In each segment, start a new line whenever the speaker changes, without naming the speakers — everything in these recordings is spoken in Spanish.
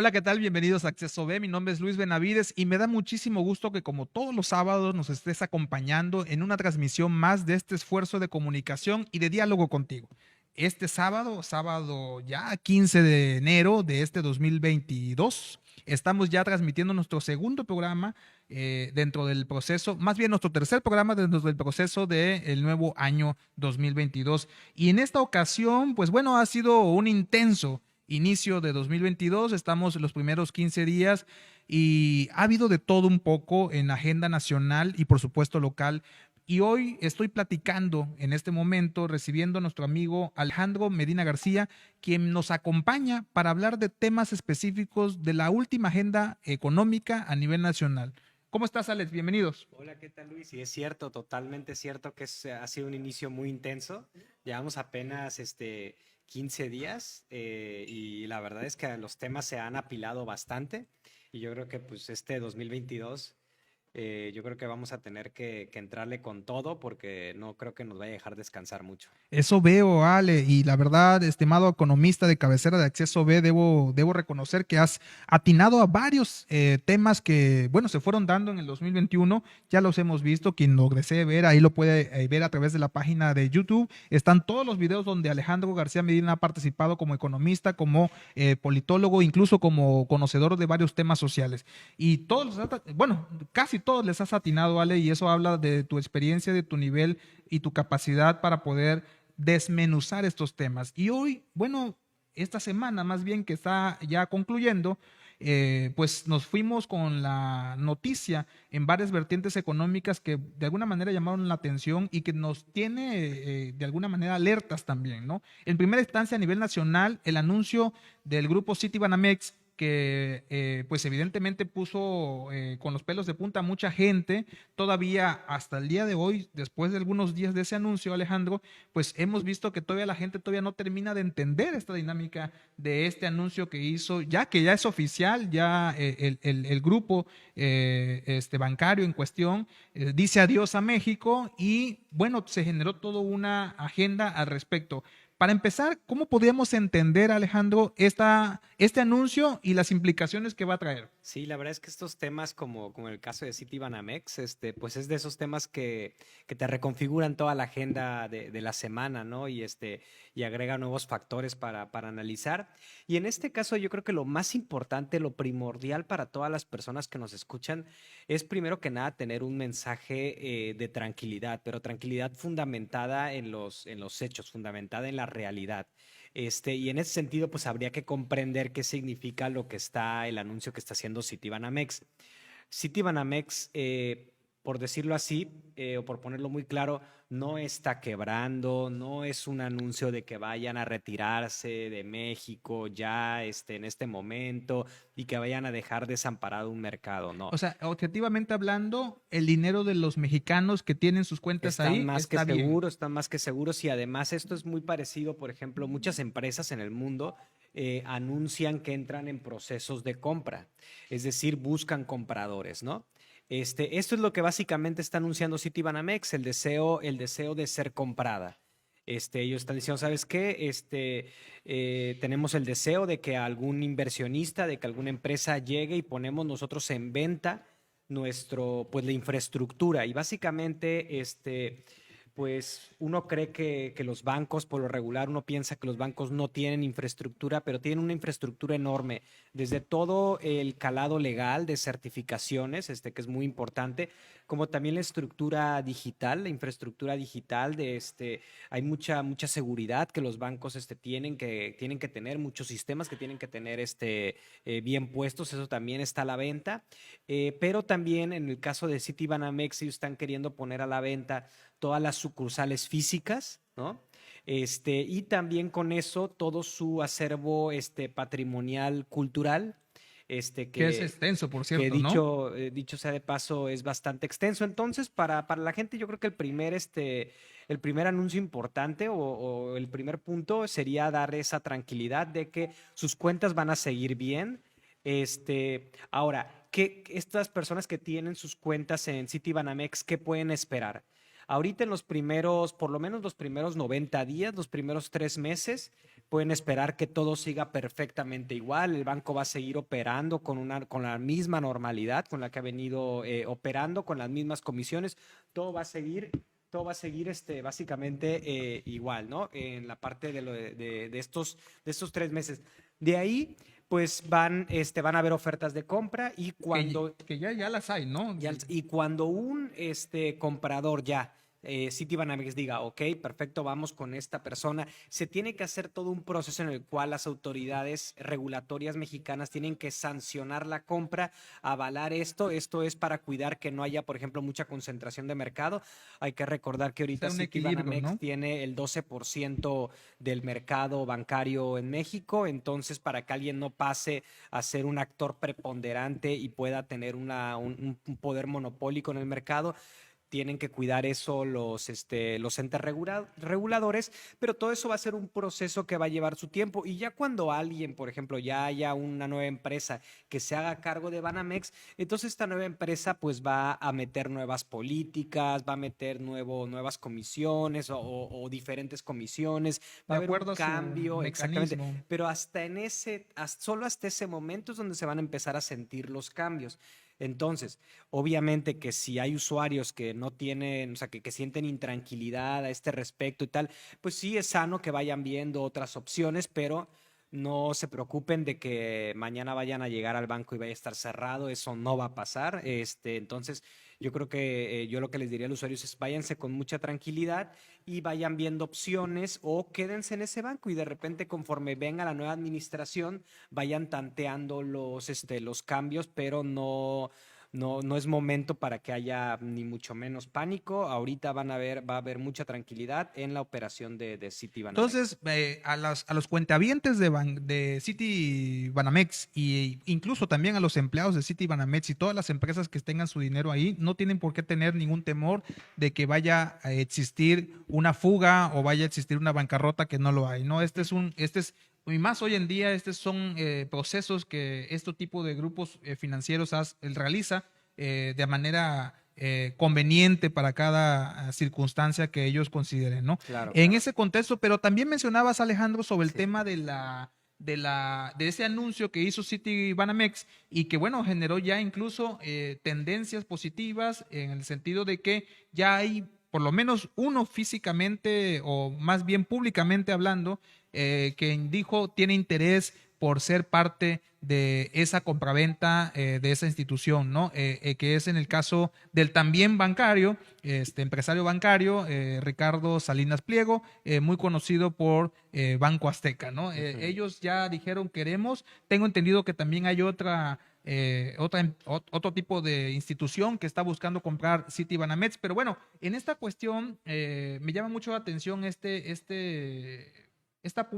Hola, ¿qué tal? Bienvenidos a Acceso B. Mi nombre es Luis Benavides y me da muchísimo gusto que como todos los sábados nos estés acompañando en una transmisión más de este esfuerzo de comunicación y de diálogo contigo. Este sábado, sábado ya 15 de enero de este 2022, estamos ya transmitiendo nuestro segundo programa dentro del proceso, más bien nuestro tercer programa dentro del proceso del nuevo año 2022. Y en esta ocasión, pues bueno, ha sido un intenso inicio de 2022, estamos en los primeros 15 días y ha habido de todo un poco en agenda nacional y por supuesto local. Y hoy estoy platicando en este momento, recibiendo a nuestro amigo Alejandro Medina García, quien nos acompaña para hablar de temas específicos de la última agenda económica a nivel nacional. ¿Cómo estás, Alex? Bienvenidos.
Hola, ¿qué tal, Luis? Y es cierto, totalmente cierto que ha sido un inicio muy intenso. Llevamos apenas 15 días y la verdad es que los temas se han apilado bastante y yo creo que pues este 2022 yo creo que vamos a tener que entrarle con todo porque no creo que nos vaya a dejar descansar mucho.
Eso veo, Ale, y la verdad, estimado economista de cabecera de Acceso B, debo reconocer que has atinado a varios temas que, bueno, se fueron dando en el 2021, ya los hemos visto, quien lo desee ver, ahí lo puede ver a través de la página de YouTube, están todos los videos donde Alejandro García Medina ha participado como economista, como politólogo, incluso como conocedor de varios temas sociales, y todos, bueno, casi todos les has atinado, Ale, y eso habla de tu experiencia, de tu nivel y tu capacidad para poder desmenuzar estos temas. Y hoy, bueno, esta semana más bien que está ya concluyendo, pues nos fuimos con la noticia en varias vertientes económicas que de alguna manera llamaron la atención y que nos tiene de alguna manera alertas también, ¿no? En primera instancia, a nivel nacional, el anuncio del grupo Citibanamex que pues evidentemente puso con los pelos de punta a mucha gente, todavía hasta el día de hoy, después de algunos días de ese anuncio, Alejandro, pues hemos visto que todavía la gente todavía no termina de entender esta dinámica de este anuncio que hizo, ya que ya es oficial, ya el grupo bancario en cuestión dice adiós a México y bueno, se generó toda una agenda al respecto. Para empezar, ¿cómo podríamos entender, Alejandro, este anuncio y las implicaciones que va a traer?
Sí, la verdad es que estos temas, como el caso de Citibanamex, pues es de esos temas que te reconfiguran toda la agenda de la semana, ¿no? Y agrega nuevos factores para analizar. Y en este caso, yo creo que lo más importante, lo primordial para todas las personas que nos escuchan, es primero que nada tener un mensaje de tranquilidad, pero tranquilidad fundamentada en los hechos, fundamentada en la realidad. Y en ese sentido, pues habría que comprender qué significa el anuncio que está haciendo Citibanamex. Citibanamex, por decirlo así, o por ponerlo muy claro, no está quebrando, no es un anuncio de que vayan a retirarse de México ya en este momento y que vayan a dejar desamparado un mercado, no.
O sea, objetivamente hablando, el dinero de los mexicanos que tienen sus cuentas
Están
ahí
más que
está bien.
seguros, están más que seguros y además esto es muy parecido, por ejemplo, muchas empresas en el mundo anuncian que entran en procesos de compra, es decir, buscan compradores, ¿no? Esto es lo que básicamente está anunciando Citibanamex, el deseo de ser comprada. Ellos están diciendo, ¿sabes qué? Tenemos el deseo de que algún inversionista, de que alguna empresa llegue y ponemos nosotros en venta pues la infraestructura y básicamente pues uno cree que los bancos, por lo regular, uno piensa que los bancos no tienen infraestructura, pero tienen una infraestructura enorme, desde todo el calado legal de certificaciones, que es muy importante, como también la estructura digital, la infraestructura digital hay mucha seguridad que los bancos tienen que tener, muchos sistemas que tienen que tener bien puestos, eso también está a la venta, pero también en el caso de Citibanamex, ellos están queriendo poner a la venta todas las sucursales físicas, ¿no? Y también con eso todo su acervo patrimonial cultural,
Que es extenso, por
que
cierto, ¿no?
dicho sea de paso es bastante extenso. Entonces, para la gente yo creo que el primer anuncio importante o el primer punto sería dar esa tranquilidad de que sus cuentas van a seguir bien. Ahora, estas personas que tienen sus cuentas en Citibanamex, ¿qué pueden esperar? Ahorita en los primeros, por lo menos los primeros 90 días, los primeros 3 meses, pueden esperar que todo siga perfectamente igual, el banco va a seguir operando con la misma normalidad con la que ha venido operando, con las mismas comisiones, todo va a seguir. Todo va a seguir básicamente igual, ¿no? En la parte de estos 3 meses. De ahí, pues van a haber ofertas de compra y
Que ya las hay, ¿no?
y cuando un comprador ya, Citibanamex diga, ok, perfecto, vamos con esta persona, se tiene que hacer todo un proceso en el cual las autoridades regulatorias mexicanas tienen que sancionar la compra, avalar esto. Esto es para cuidar que no haya, por ejemplo, mucha concentración de mercado. Hay que recordar que ahorita
Sea un equilibrio,
Citibanamex
¿no?
tiene el 12% del mercado bancario en México, entonces para que alguien no pase a ser un actor preponderante y pueda tener un poder monopólico en el mercado, tienen que cuidar eso los entes reguladores, pero todo eso va a ser un proceso que va a llevar su tiempo. Y ya cuando alguien, por ejemplo, ya haya una nueva empresa que se haga cargo de Banamex, entonces esta nueva empresa pues va a meter nuevas políticas, va a meter nuevas comisiones o diferentes comisiones, va
De
a haber un
acuerdo a su
cambio, exactamente,
mecanismo.
pero solo hasta ese momento es donde se van a empezar a sentir los cambios. Entonces, obviamente que si hay usuarios que no tienen, o sea, que sienten intranquilidad a este respecto y tal, pues sí es sano que vayan viendo otras opciones, pero no se preocupen de que mañana vayan a llegar al banco y vaya a estar cerrado, eso no va a pasar. Entonces, yo creo que yo lo que les diría a los usuarios es váyanse con mucha tranquilidad y vayan viendo opciones o quédense en ese banco y de repente conforme venga la nueva administración vayan tanteando los cambios, pero no es momento para que haya ni mucho menos pánico. Ahorita va a haber mucha tranquilidad en la operación de Citibanamex.
Entonces, a los cuentavientes de City Banamex e incluso también a los empleados de City Banamex y todas las empresas que tengan su dinero ahí, no tienen por qué tener ningún temor de que vaya a existir una fuga o vaya a existir una bancarrota que no lo hay, ¿no? Y más hoy en día, estos son procesos que este tipo de grupos financieros realiza de manera conveniente para cada circunstancia que ellos consideren, ¿no?
Claro,
En
claro.
ese contexto, pero también mencionabas, Alejandro, sobre el
Sí.
tema de ese anuncio que hizo City Banamex y que, bueno, generó ya incluso tendencias positivas en el sentido de que ya hay por lo menos uno físicamente o más bien públicamente hablando que dijo tiene interés por ser parte de esa compraventa de esa institución, ¿no? Que es en el caso del también bancario, empresario bancario, Ricardo Salinas Pliego, muy conocido por Banco Azteca, ¿no?
Ujú.
Ellos ya dijeron queremos, tengo entendido que también hay otro tipo de institución que está buscando comprar Citibanamex, pero bueno, en esta cuestión me llama mucho la atención esta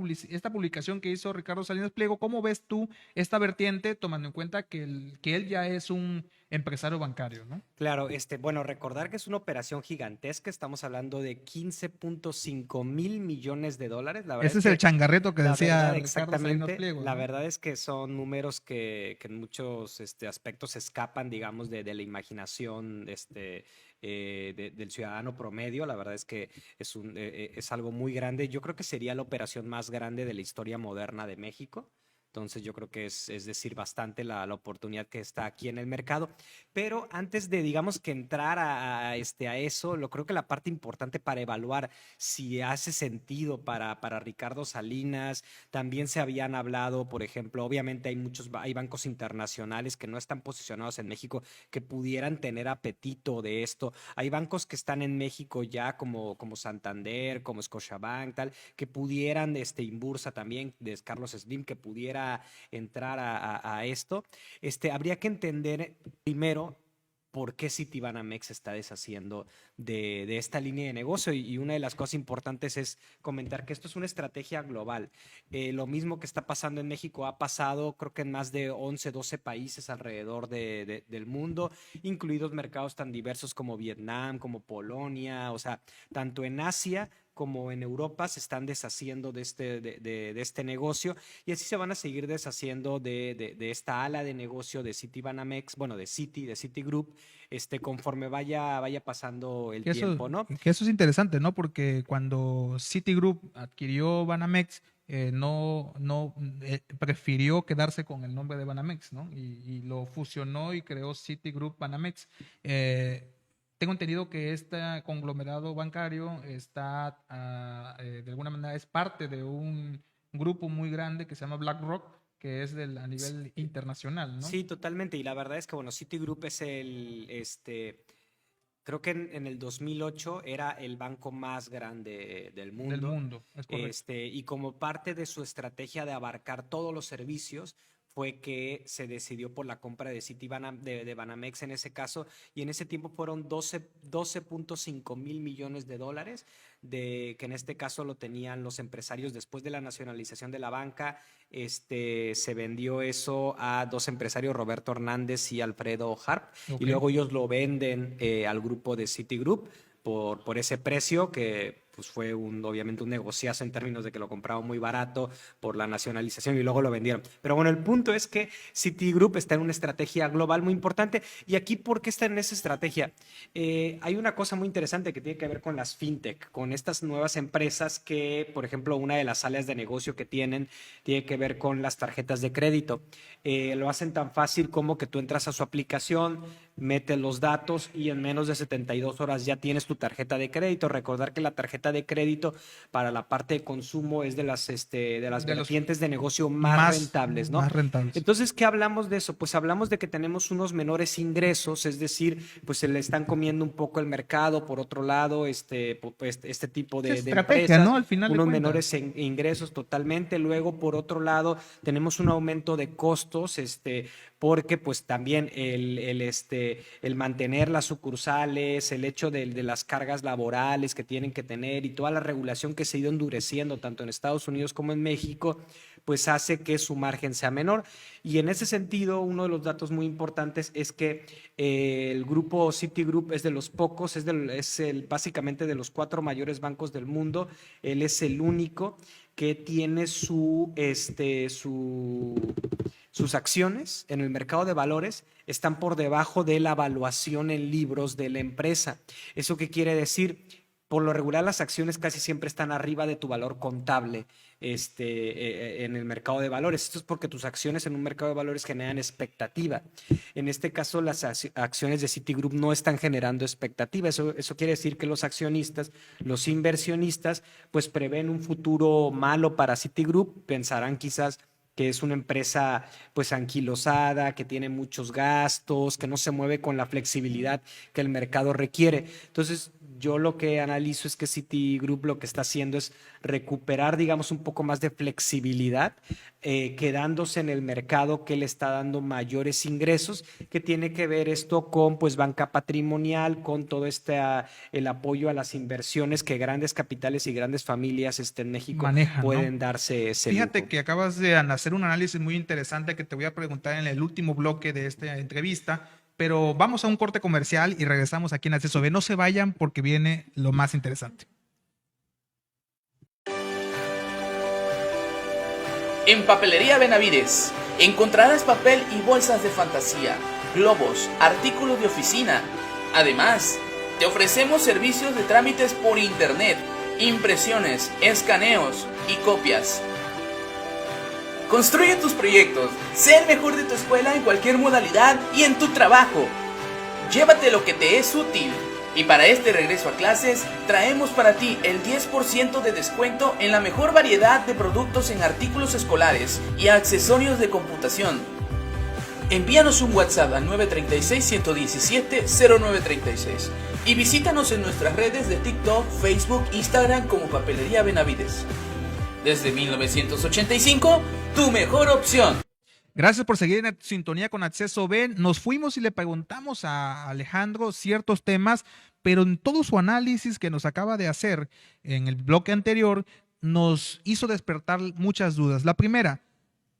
publicación que hizo Ricardo Salinas Pliego. ¿Cómo ves tú esta vertiente, tomando en cuenta que él ya es un empresario bancario, ¿no?
Claro, bueno, recordar que es una operación gigantesca, estamos hablando de 15.5 mil millones de dólares. La verdad
Ese
es
es el
que
changarreto que
La
decía
verdad,
Ricardo Salinas
exactamente.
Pliego,
La
¿no?
verdad es que son números que en muchos aspectos escapan, digamos, de la imaginación del ciudadano promedio. La verdad es que es algo muy grande. Yo creo que sería la operación más grande de la historia moderna de México. Entonces yo creo que es decir bastante la oportunidad que está aquí en el mercado. Pero antes de, digamos, que entrar a eso, lo creo que la parte importante para evaluar si hace sentido para Ricardo Salinas, también se habían hablado, por ejemplo, obviamente hay bancos internacionales que no están posicionados en México que pudieran tener apetito de esto. Hay bancos que están en México ya como Santander, como Scotiabank, tal, que pudieran, Inbursa también, de Carlos Slim, que pudiera entrar a esto. Habría que entender primero por qué Citibanamex se está deshaciendo de esta línea de negocio. Y una de las cosas importantes es comentar que esto es una estrategia global. Lo mismo que está pasando en México ha pasado, creo que en más de 11, 12 países alrededor del mundo, incluidos mercados tan diversos como Vietnam, como Polonia, o sea, tanto en Asia como en Europa se están deshaciendo de este negocio, y así se van a seguir deshaciendo de esta ala de negocio de Citibanamex, bueno, de Citigroup, conforme vaya pasando el tiempo, ¿no?
Que eso es interesante, ¿no? Porque cuando Citigroup adquirió Banamex, prefirió quedarse con el nombre de Banamex, ¿no? Y lo fusionó y creó Citigroup Banamex. Tengo entendido que este conglomerado bancario está, de alguna manera, es parte de un grupo muy grande que se llama BlackRock, que es a nivel internacional, ¿no?
Sí, totalmente. Y la verdad es que, bueno, Citigroup es creo que en el 2008 era el banco más grande del
Del
mundo.
mundo, es correcto.
Y como parte de su estrategia de abarcar todos los servicios, fue que se decidió por la compra de Banamex en ese caso, y en ese tiempo fueron 12.5 mil millones de dólares, que en este caso lo tenían los empresarios después de la nacionalización de la banca. Se vendió eso a dos empresarios, Roberto Hernández y Alfredo Harp, y luego ellos lo venden al grupo de Citigroup por ese precio, que pues fue obviamente un negociazo en términos de que lo compraron muy barato por la nacionalización y luego lo vendieron. Pero bueno, el punto es que Citigroup está en una estrategia global muy importante. Y aquí, ¿por qué está en esa estrategia? Hay una cosa muy interesante que tiene que ver con las fintech, con estas nuevas empresas que, por ejemplo, una de las áreas de negocio que tiene que ver con las tarjetas de crédito. Lo hacen tan fácil como que tú entras a su aplicación, metes los datos y en menos de 72 horas ya tienes tu tarjeta de crédito. Recordar que la tarjeta de crédito para la parte de consumo es de las vertientes de negocio más rentables, ¿no?
Más rentables.
Entonces, ¿qué hablamos de eso? Pues hablamos de que tenemos unos menores ingresos, es decir, pues se le están comiendo un poco el mercado. Por otro lado, este tipo de empresas,
¿no? Al final
unos menores ingresos totalmente. Luego, por otro lado, tenemos un aumento de costos, porque pues también el mantener las sucursales, el hecho de las cargas laborales que tienen que tener y toda la regulación que se ha ido endureciendo tanto en Estados Unidos como en México, pues hace que su margen sea menor. Y en ese sentido, uno de los datos muy importantes es que el grupo Citigroup es de los pocos, básicamente de los 4 mayores bancos del mundo. Él es el único que tiene sus acciones en el mercado de valores están por debajo de la valuación en libros de la empresa. ¿Eso qué quiere decir? Por lo regular, las acciones casi siempre están arriba de tu valor contable en el mercado de valores. Esto es porque tus acciones en un mercado de valores generan expectativa. En este caso, las acciones de Citigroup no están generando expectativa. Eso quiere decir que los accionistas, los inversionistas, pues prevén un futuro malo para Citigroup. Pensarán quizás que es una empresa pues anquilosada, que tiene muchos gastos, que no se mueve con la flexibilidad que el mercado requiere. Entonces, yo lo que analizo es que Citigroup lo que está haciendo es recuperar, digamos, un poco más de flexibilidad, quedándose en el mercado que le está dando mayores ingresos, que tiene que ver esto con pues banca patrimonial, con todo el apoyo a las inversiones que grandes capitales y grandes familias en México pueden darse ese
Fíjate
lujo.
que acabas de hacer un análisis muy interesante que te voy a preguntar en el último bloque de esta entrevista, pero vamos a un corte comercial y regresamos aquí en Acceso B. No se vayan porque viene lo más interesante.
En Papelería Benavides encontrarás papel y bolsas de fantasía, globos, artículos de oficina. Además, te ofrecemos servicios de trámites por internet, impresiones, escaneos y copias. Construye tus proyectos, sé el mejor de tu escuela en cualquier modalidad y en tu trabajo. Llévate lo que te es útil. Y para este regreso a clases, traemos para ti el 10% de descuento en la mejor variedad de productos en artículos escolares y accesorios de computación. Envíanos un WhatsApp al 936-117-0936 y visítanos en nuestras redes de TikTok, Facebook, Instagram como Papelería Benavides. Desde 1985, tu mejor opción.
Gracias por seguir en sintonía con Acceso B. Nos fuimos y le preguntamos a Alejandro ciertos temas, pero en todo su análisis que nos acaba de hacer en el bloque anterior, nos hizo despertar muchas dudas. La primera,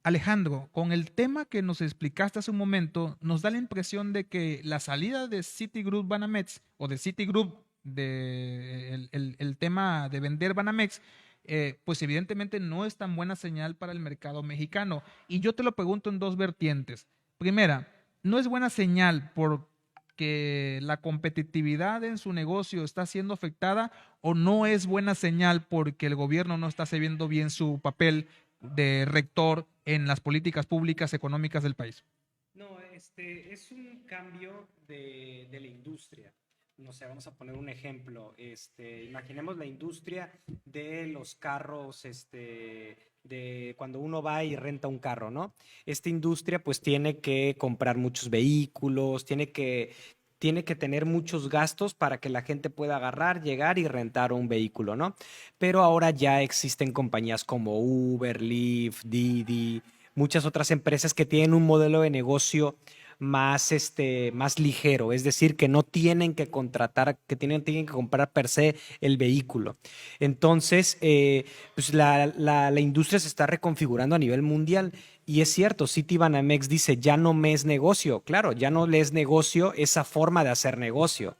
Alejandro, con el tema que nos explicaste hace un momento, nos da la impresión de que la salida de Citigroup Banamex o de Citigroup el tema de vender Banamex, pues evidentemente no es tan buena señal para el mercado mexicano. Y yo te lo pregunto en dos vertientes. Primera, no es buena señal porque la competitividad en su negocio está siendo afectada, o no es buena señal porque el gobierno no está sabiendo bien su papel de rector en las políticas públicas económicas del país.
No, es un cambio de la industria. No sé, vamos a poner un ejemplo. Imaginemos la industria de los carros, de cuando uno va y renta un carro, ¿no? Esta industria pues tiene que comprar muchos vehículos, tiene que tener muchos gastos para que la gente pueda agarrar, llegar y rentar un vehículo, ¿no? Pero ahora ya existen compañías como Uber, Lyft, Didi, muchas otras empresas que tienen un modelo de negocio más ligero, es decir, que no tienen que contratar, que tienen que comprar per se el vehículo. Entonces, pues la industria se está reconfigurando a nivel mundial. Y es cierto, Citibanamex dice, ya no me es negocio. Claro, ya no le es negocio esa forma de hacer negocio.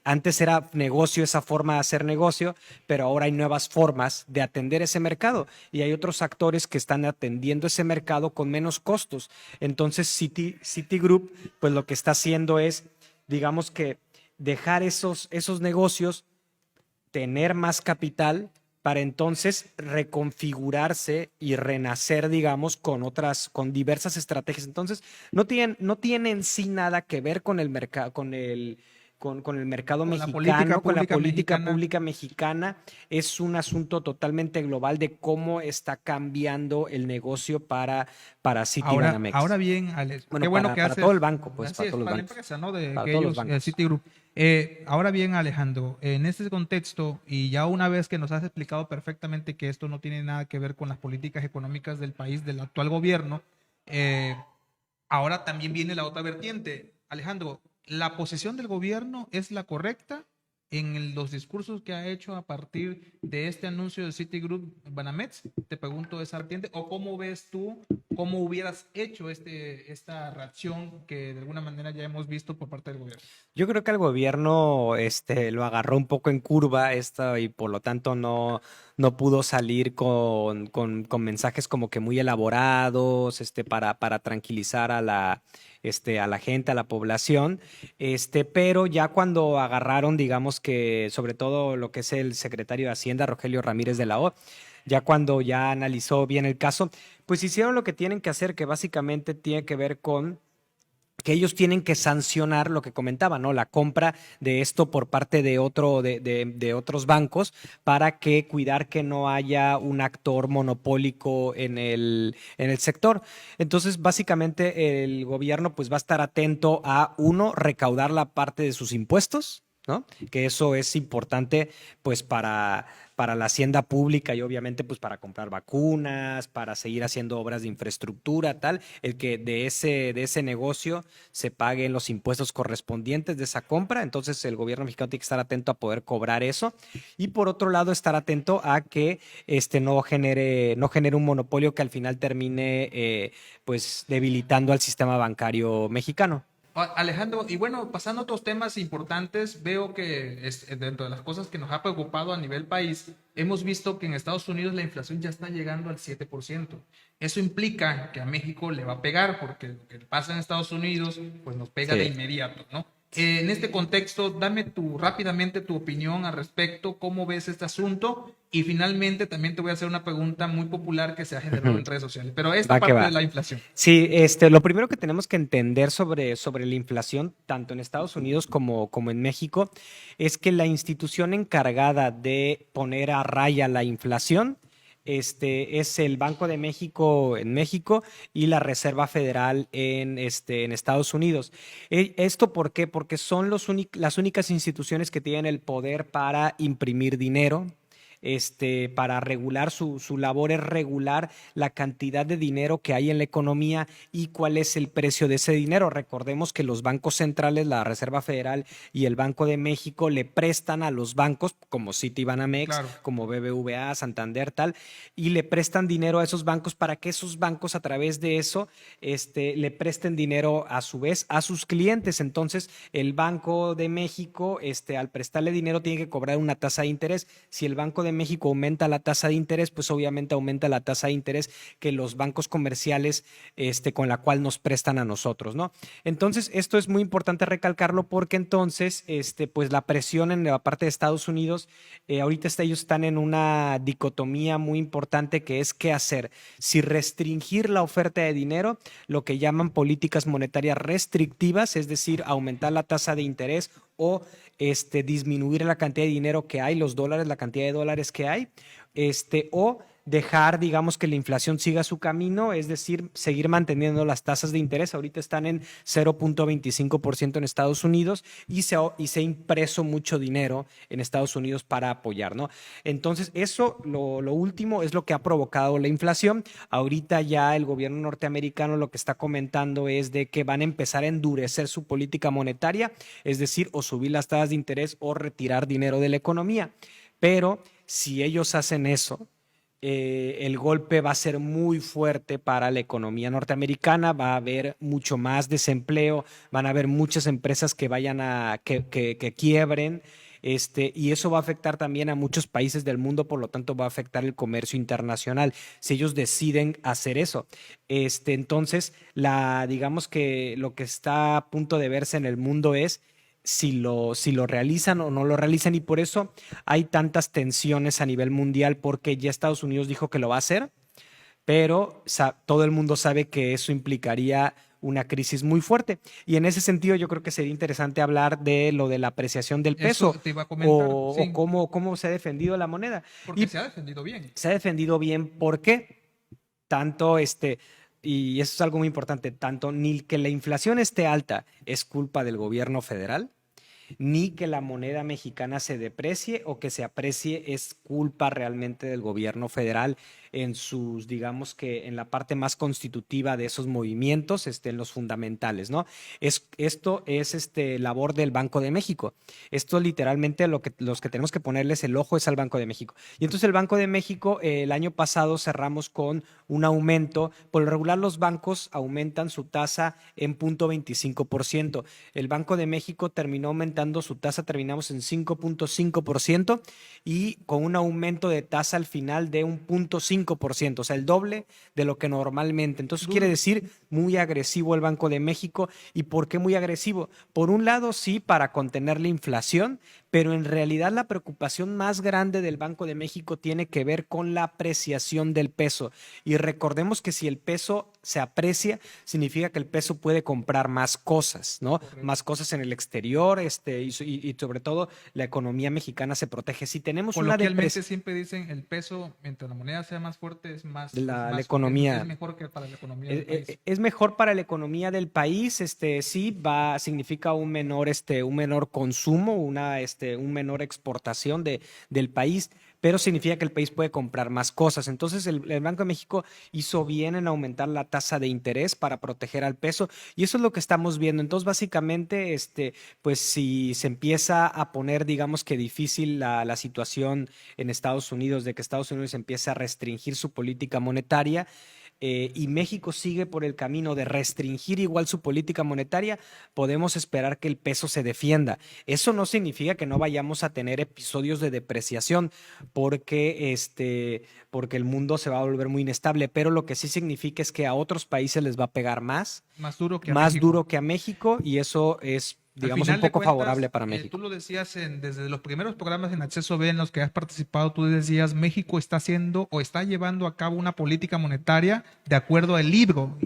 Antes era negocio esa forma de hacer negocio, pero ahora hay nuevas formas de atender ese mercado y hay otros actores que están atendiendo ese mercado con menos costos. Entonces, Citigroup, pues lo que está haciendo es, digamos que dejar esos negocios, tener más capital para entonces reconfigurarse y renacer, digamos, con diversas estrategias. Entonces, no tienen en sí nada que ver con el mercado, con el mercado mexicano, con la política pública mexicana. Es un asunto totalmente global de cómo está cambiando el negocio para Citibanamex.
Ahora bien, Alex,
Bueno,
qué bueno
para,
que
para
haces.
todo el banco, pues,
Así
para
es,
todos los
para la
bancos.
empresa, ¿no? De
Para
que
todos los
ellos,
bancos.
Citigroup. Ahora bien, Alejandro, en este contexto, y ya una vez que nos has explicado perfectamente que esto no tiene nada que ver con las políticas económicas del país, del actual gobierno, eh, ahora también viene la otra vertiente. Alejandro, ¿la posición del gobierno es la correcta en los discursos que ha hecho a partir de este anuncio de Citigroup Banamex? Te pregunto esa vertiente, o cómo ves tú, cómo hubieras hecho esta reacción que de alguna manera ya hemos visto por parte del gobierno.
Yo creo que el gobierno lo agarró un poco en curva y por lo tanto no pudo salir con mensajes como que muy elaborados para tranquilizar a la gente, a la población. Pero ya cuando agarraron, digamos que sobre todo lo que es el secretario de Hacienda, Rogelio Ramírez de la O, ya cuando ya analizó bien el caso, pues hicieron lo que tienen que hacer, que básicamente tiene que ver con que ellos tienen que sancionar lo que comentaba, ¿no? La compra de esto por parte de otros bancos para que cuidar que no haya un actor monopólico en el sector. Entonces, básicamente, el gobierno pues va a estar atento a, uno, recaudar la parte de sus impuestos, ¿no? Que eso es importante pues para la hacienda pública y obviamente pues para comprar vacunas, para seguir haciendo obras de infraestructura, tal, el que de ese negocio se paguen los impuestos correspondientes de esa compra. Entonces el gobierno mexicano tiene que estar atento a poder cobrar eso y por otro lado estar atento a que no genere un monopolio que al final termine pues debilitando al sistema bancario mexicano.
Alejandro, y bueno, pasando a otros temas importantes, veo que dentro de las cosas que nos ha preocupado a nivel país, hemos visto que en Estados Unidos la inflación ya está llegando al 7%. Eso implica que a México le va a pegar, porque lo que pasa en Estados Unidos, pues nos pega de inmediato, ¿no? En este contexto, dame rápidamente tu opinión al respecto, cómo ves este asunto, y finalmente también te voy a hacer una pregunta muy popular que se ha generado en redes sociales, pero esta parte de la inflación.
Sí, lo primero que tenemos que entender sobre la inflación, tanto en Estados Unidos como en México, es que la institución encargada de poner a raya la inflación es el Banco de México en México y la Reserva Federal en Estados Unidos. ¿Esto por qué? Porque son las únicas instituciones que tienen el poder para imprimir dinero. para regular su labor es regular la cantidad de dinero que hay en la economía y cuál es el precio de ese dinero. Recordemos que los bancos centrales, la Reserva Federal y el Banco de México le prestan a los bancos como Citibanamex,
Claro.
como BBVA, Santander, tal, y le prestan dinero a esos bancos para que esos bancos a través de eso le presten dinero a su vez a sus clientes. Entonces, el Banco de México, al prestarle dinero, tiene que cobrar una tasa de interés. Si el Banco de México aumenta la tasa de interés, pues obviamente aumenta la tasa de interés que los bancos comerciales con la cual nos prestan a nosotros, ¿no? Entonces, esto es muy importante recalcarlo porque entonces, pues la presión en la parte de Estados Unidos, ahorita ellos están en una dicotomía muy importante que es qué hacer. Si restringir la oferta de dinero, lo que llaman políticas monetarias restrictivas, es decir, aumentar la tasa de interés o disminuir la cantidad de dinero que hay, los dólares, la cantidad de dólares que hay, o dejar, digamos, que la inflación siga su camino, es decir, seguir manteniendo las tasas de interés. Ahorita están en 0.25% en Estados Unidos y se ha impreso mucho dinero en Estados Unidos para apoyar, ¿no? Entonces, eso, lo último, es lo que ha provocado la inflación. Ahorita ya el gobierno norteamericano lo que está comentando es de que van a empezar a endurecer su política monetaria, es decir, o subir las tasas de interés o retirar dinero de la economía. Pero si ellos hacen eso, el golpe va a ser muy fuerte para la economía norteamericana, va a haber mucho más desempleo, van a haber muchas empresas que vayan que quiebren, y eso va a afectar también a muchos países del mundo, por lo tanto va a afectar el comercio internacional si ellos deciden hacer eso. Entonces, digamos que lo que está a punto de verse en el mundo es si lo realizan o no lo realizan, y por eso hay tantas tensiones a nivel mundial, porque ya Estados Unidos dijo que lo va a hacer, pero todo el mundo sabe que eso implicaría una crisis muy fuerte. Y en ese sentido yo creo que sería interesante hablar de lo de la apreciación del peso.
Eso te iba a comentar, sí.
O cómo se ha defendido la moneda.
Porque se ha defendido bien.
Se ha defendido bien porque tanto y eso es algo muy importante, tanto ni que la inflación esté alta es culpa del gobierno federal, ni que la moneda mexicana se deprecie o que se aprecie es culpa realmente del gobierno federal digamos que en la parte más constitutiva de esos movimientos, en los fundamentales, ¿no? Esto es labor del Banco de México. Esto literalmente los que tenemos que ponerles el ojo es al Banco de México. Y entonces el Banco de México, el año pasado cerramos con un aumento. Por lo regular los bancos aumentan su tasa en 0.25%. El Banco de México terminó aumentando su tasa, terminamos en 5.5% y con un aumento de tasa al final de un 0.5%, o sea, el doble de lo que normalmente. Entonces quiere decir muy agresivo el Banco de México. ¿Y por qué muy agresivo? Por un lado, sí, para contener la inflación, pero en realidad la preocupación más grande del Banco de México tiene que ver con la apreciación del peso. Y recordemos que si el peso se aprecia, significa que el peso puede comprar más cosas, ¿no? Correcto. Más cosas en el exterior, y sobre todo la economía mexicana se protege. Si tenemos una
depresión, siempre dicen el peso, mientras la moneda sea más fuerte, es más
la economía.
Es mejor que para la economía del país.
Es mejor para la economía del país, sí, significa un menor consumo, un menor exportación del país, pero significa que el país puede comprar más cosas. Entonces el Banco de México hizo bien en aumentar la tasa de interés para proteger al peso, y eso es lo que estamos viendo. Entonces básicamente, pues si se empieza a poner, digamos que difícil la situación en Estados Unidos, de que Estados Unidos empiece a restringir su política monetaria, y México sigue por el camino de restringir igual su política monetaria, podemos esperar que el peso se defienda. Eso no significa que no vayamos a tener episodios de depreciación, porque el mundo se va a volver muy inestable, pero lo que sí significa es que a otros países les va a pegar más duro que a México, y eso es, digamos, un poco favorable para México.
Tú lo decías desde los primeros programas en Acceso B en los que has participado, tú decías México está haciendo o está llevando a cabo una política monetaria de acuerdo al libro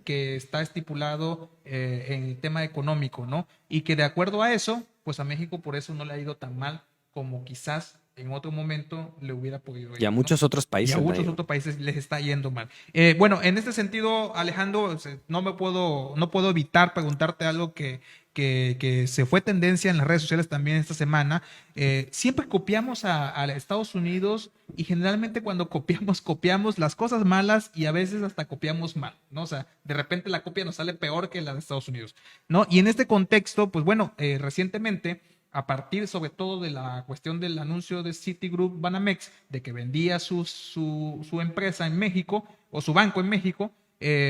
que está estipulado en el tema económico, ¿no? Y que de acuerdo a eso, pues a México por eso no le ha ido tan mal como quizás en otro momento le hubiera podido ir.
Y a muchos otros países.
Y a muchos otros países les está yendo mal. Bueno, en este sentido, Alejandro, no puedo evitar preguntarte algo que que se fue tendencia en las redes sociales también esta semana, siempre copiamos a Estados Unidos y generalmente cuando copiamos las cosas malas y a veces hasta copiamos mal, ¿no? O sea, de repente la copia nos sale peor que la de Estados Unidos, ¿no? Y en este contexto, pues bueno, recientemente, a partir sobre todo de la cuestión del anuncio de Citigroup Banamex, de que vendía su empresa en México o su banco en México,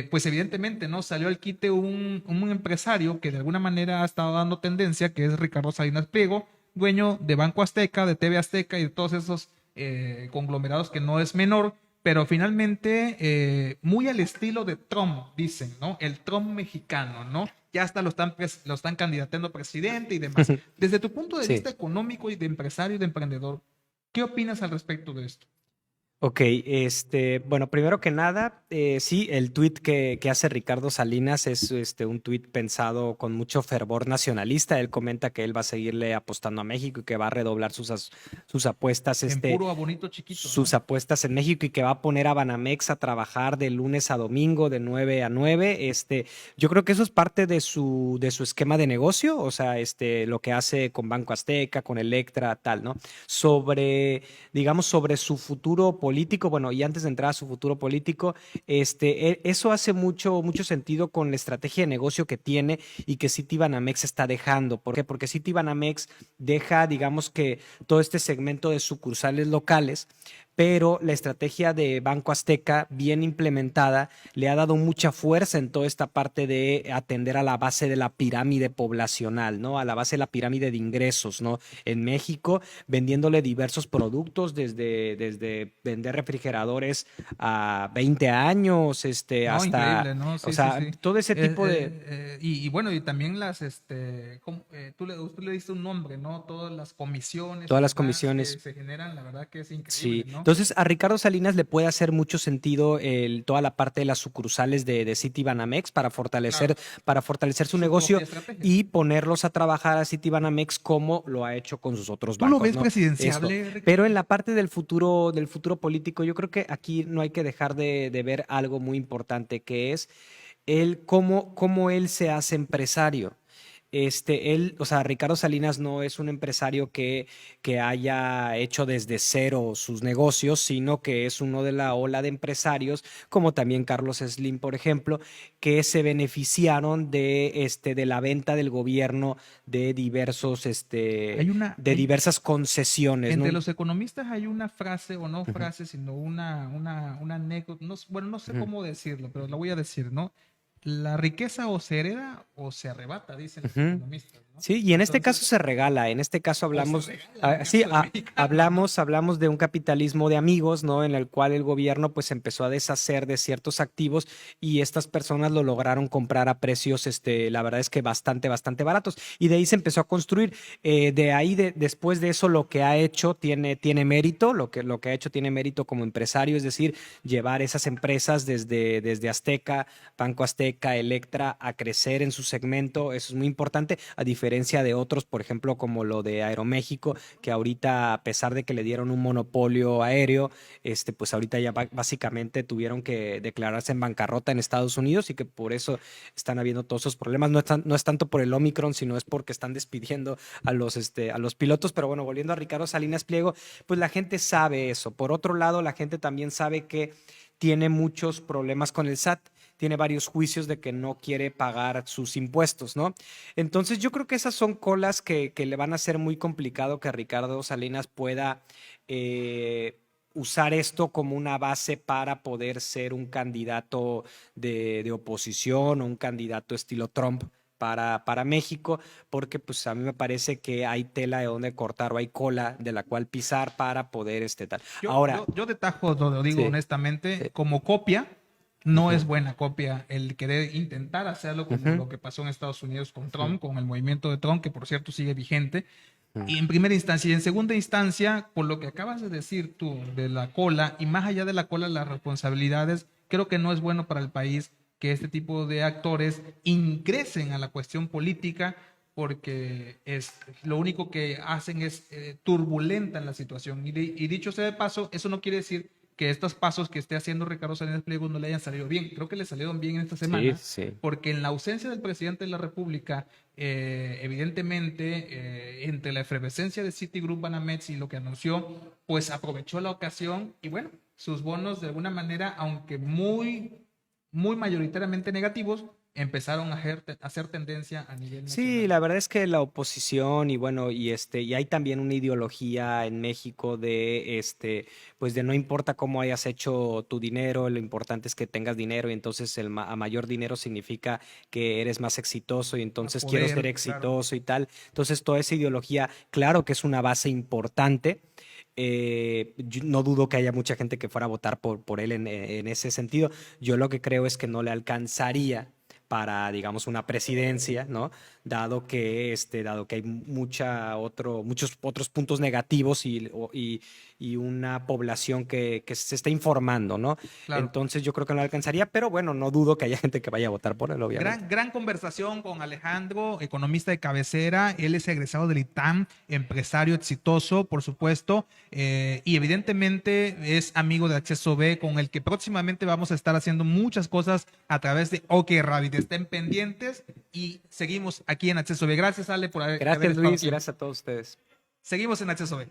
pues evidentemente, ¿no? Salió al quite un empresario que de alguna manera ha estado dando tendencia, que es Ricardo Salinas Pliego, dueño de Banco Azteca, de TV Azteca y de todos esos conglomerados que no es menor, pero finalmente muy al estilo de Trump, dicen, ¿no? El Trump mexicano, ¿no? Ya hasta lo están candidateando a presidente y demás. Desde tu punto de
Sí.
vista económico y de empresario y de emprendedor, ¿qué opinas al respecto de esto?
Ok, bueno, primero que nada, sí, el tuit que hace Ricardo Salinas es un tuit pensado con mucho fervor nacionalista. Él comenta que él va a seguirle apostando a México y que va a redoblar sus apuestas,
En puro a bonito chiquito,
sus
¿no?
apuestas en México y que va a poner a Banamex a trabajar de lunes a domingo, de 9 a 9. Yo creo que eso es parte de su esquema de negocio, o sea, lo que hace con Banco Azteca, con Electra, tal, ¿no? Digamos, sobre su futuro político, bueno, y antes de entrar a su futuro político, eso hace mucho sentido con la estrategia de negocio que tiene y que Citibanamex está dejando. ¿Por qué? Porque Citibanamex deja, digamos que todo este segmento de sucursales locales, pero la estrategia de Banco Azteca, bien implementada, le ha dado mucha fuerza en toda esta parte de atender a la base de la pirámide poblacional, ¿no? A la base de la pirámide de ingresos, ¿no? En México, vendiéndole diversos productos, desde vender refrigeradores a 20 años,
No,
hasta,
increíble, ¿no?
o
Sí, sí,
sea,
sí.
todo ese tipo de...
Y bueno, y también tú le diste un nombre, ¿no? Todas las comisiones
Todas
y
las
demás que
comisiones.
se generan, la verdad que es
Sí,
increíble, ¿no?
entonces a Ricardo Salinas le puede hacer mucho sentido toda la parte de las sucursales de Citibanamex
Claro,
para fortalecer su
su
negocio
propia estrategia.
y ponerlos a trabajar a Citibanamex como lo ha hecho con sus otros
¿Tú lo
bancos,
ves
¿no? Esto.
presidenciable,
Pero
Ricardo?
en la parte del futuro político, yo creo que aquí no hay que dejar de ver algo muy importante, que es cómo él se hace empresario. O sea, Ricardo Salinas no es un empresario que haya hecho desde cero sus negocios, sino que es uno de la ola de empresarios, como también Carlos Slim, por ejemplo, que se beneficiaron de la venta del gobierno de
Hay una,
de diversas concesiones,
entre
¿no?
los economistas hay una frase, o no frase, sino una anécdota, no, bueno, no sé
Ujú,
cómo decirlo, pero lo voy a decir, ¿no? La riqueza o se hereda o se arrebata, dicen los
ujú.
economistas, ¿no?
Sí, y en este caso
Entonces,
se regala, en este caso
o se
hablamos,
regala en el
sí,
caso del mexicano, ¿no?
hablamos de un capitalismo de amigos, ¿no? En el cual el gobierno pues empezó a deshacer de ciertos activos y estas personas lo lograron comprar a precios, la verdad es que bastante baratos. Y de ahí se empezó a construir. De ahí, después de eso, lo que ha hecho tiene mérito, lo que ha hecho tiene mérito como empresario, es decir, llevar esas empresas desde Azteca, Banco Azteca, Electra, a crecer en su segmento, eso es muy importante, a diferencia de otros, por ejemplo, como lo de Aeroméxico, que ahorita, a pesar de que le dieron un monopolio aéreo, pues ahorita ya básicamente tuvieron que declararse en bancarrota en Estados Unidos y que por eso están habiendo todos esos problemas. No es tanto por el Omicron, sino es porque están despidiendo a los pilotos. Pero bueno, volviendo a Ricardo Salinas Pliego, pues la gente sabe eso. Por otro lado, la gente también sabe que tiene muchos problemas con el SAT, tiene varios juicios de que no quiere pagar sus impuestos, ¿no? Entonces yo creo que esas son colas que le van a ser muy complicado que Ricardo Salinas pueda usar esto como una base para poder ser un candidato de oposición o un candidato estilo Trump para México, porque pues a mí me parece que hay tela de donde cortar o hay cola de la cual pisar para poder tal. Ahora,
Yo de tajo lo digo
sí,
honestamente,
sí.
como copia, no es
Ujú,
buena copia el querer intentar hacerlo como
ujú,
lo que pasó en Estados Unidos con
ujú,
Trump, con el movimiento de Trump, que por cierto sigue vigente.
ujú.
Y en primera instancia y en segunda instancia, por lo que acabas de decir tú de la cola y más allá de la cola, las responsabilidades, creo que no es bueno para el país que este tipo de actores ingresen a la cuestión política porque lo único que hacen es turbulentan la situación. Y dicho sea de paso, eso no quiere decir que estos pasos que esté haciendo Ricardo Salinas Pliego no le hayan salido bien. Creo que le salieron bien en esta semana,
Sí.
porque en la ausencia del presidente de la República, evidentemente, entre la efervescencia de Citigroup Banamex y lo que anunció, pues aprovechó la ocasión y bueno, sus bonos de alguna manera, aunque muy mayoritariamente negativos, empezaron a hacer tendencia a nivel nacional.
Sí, la verdad es que la oposición y bueno, y hay también una ideología en México de pues de no importa cómo hayas hecho tu dinero, lo importante es que tengas dinero y entonces a mayor dinero significa que eres más exitoso y entonces quiero ser exitoso y tal. Entonces toda esa ideología, claro que es una base importante. Yo no dudo que haya mucha gente que fuera a votar por él en ese sentido. Yo lo que creo es que no le alcanzaría para, digamos, una presidencia, ¿no? Dado que hay muchos otros puntos negativos y una población que se está informando, ¿no?
Claro.
Entonces yo creo que no alcanzaría, pero bueno, no dudo que haya gente que vaya a votar por él, obviamente.
Gran conversación con Alejandro, economista de cabecera. Él es egresado del ITAM, empresario exitoso, por supuesto, y evidentemente es amigo de Acceso B, con el que próximamente vamos a estar haciendo muchas cosas a través de OK Rabbit. Estén pendientes y seguimos aquí en Acceso B. Gracias, Ale, por haber
Gracias,
estado
Luis,
aquí.
gracias a todos ustedes.
Seguimos en Acceso B.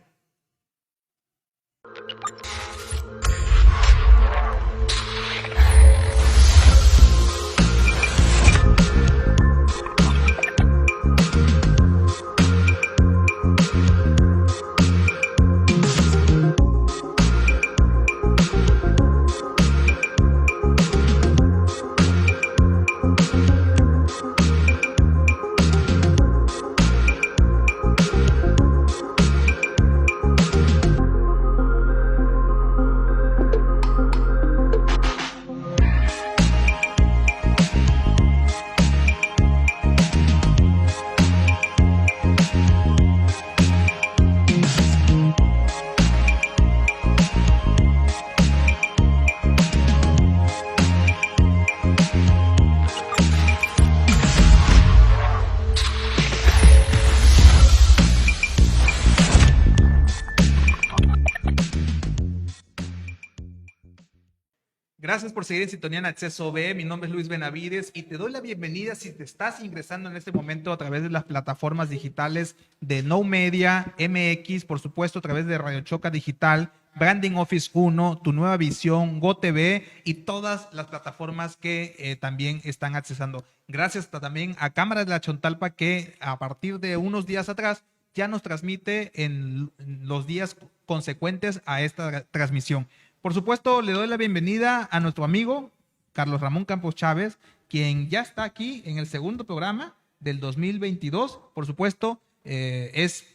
Gracias por seguir en sintonía en Acceso B. Mi nombre es Luis Benavides y te doy la bienvenida si te estás ingresando en este momento a través de las plataformas digitales de No Media, MX, por supuesto a través de Radio Choca Digital, Branding Office 1, Tu Nueva Visión, GoTV y todas las plataformas que también están accesando. Gracias también a Cámara de la Chontalpa, que a partir de unos días atrás ya nos transmite en los días consecuentes a esta transmisión. Por supuesto, le doy la bienvenida a nuestro amigo Carlos Ramón Campos Chávez, quien ya está aquí en el segundo programa del 2022. Por supuesto, es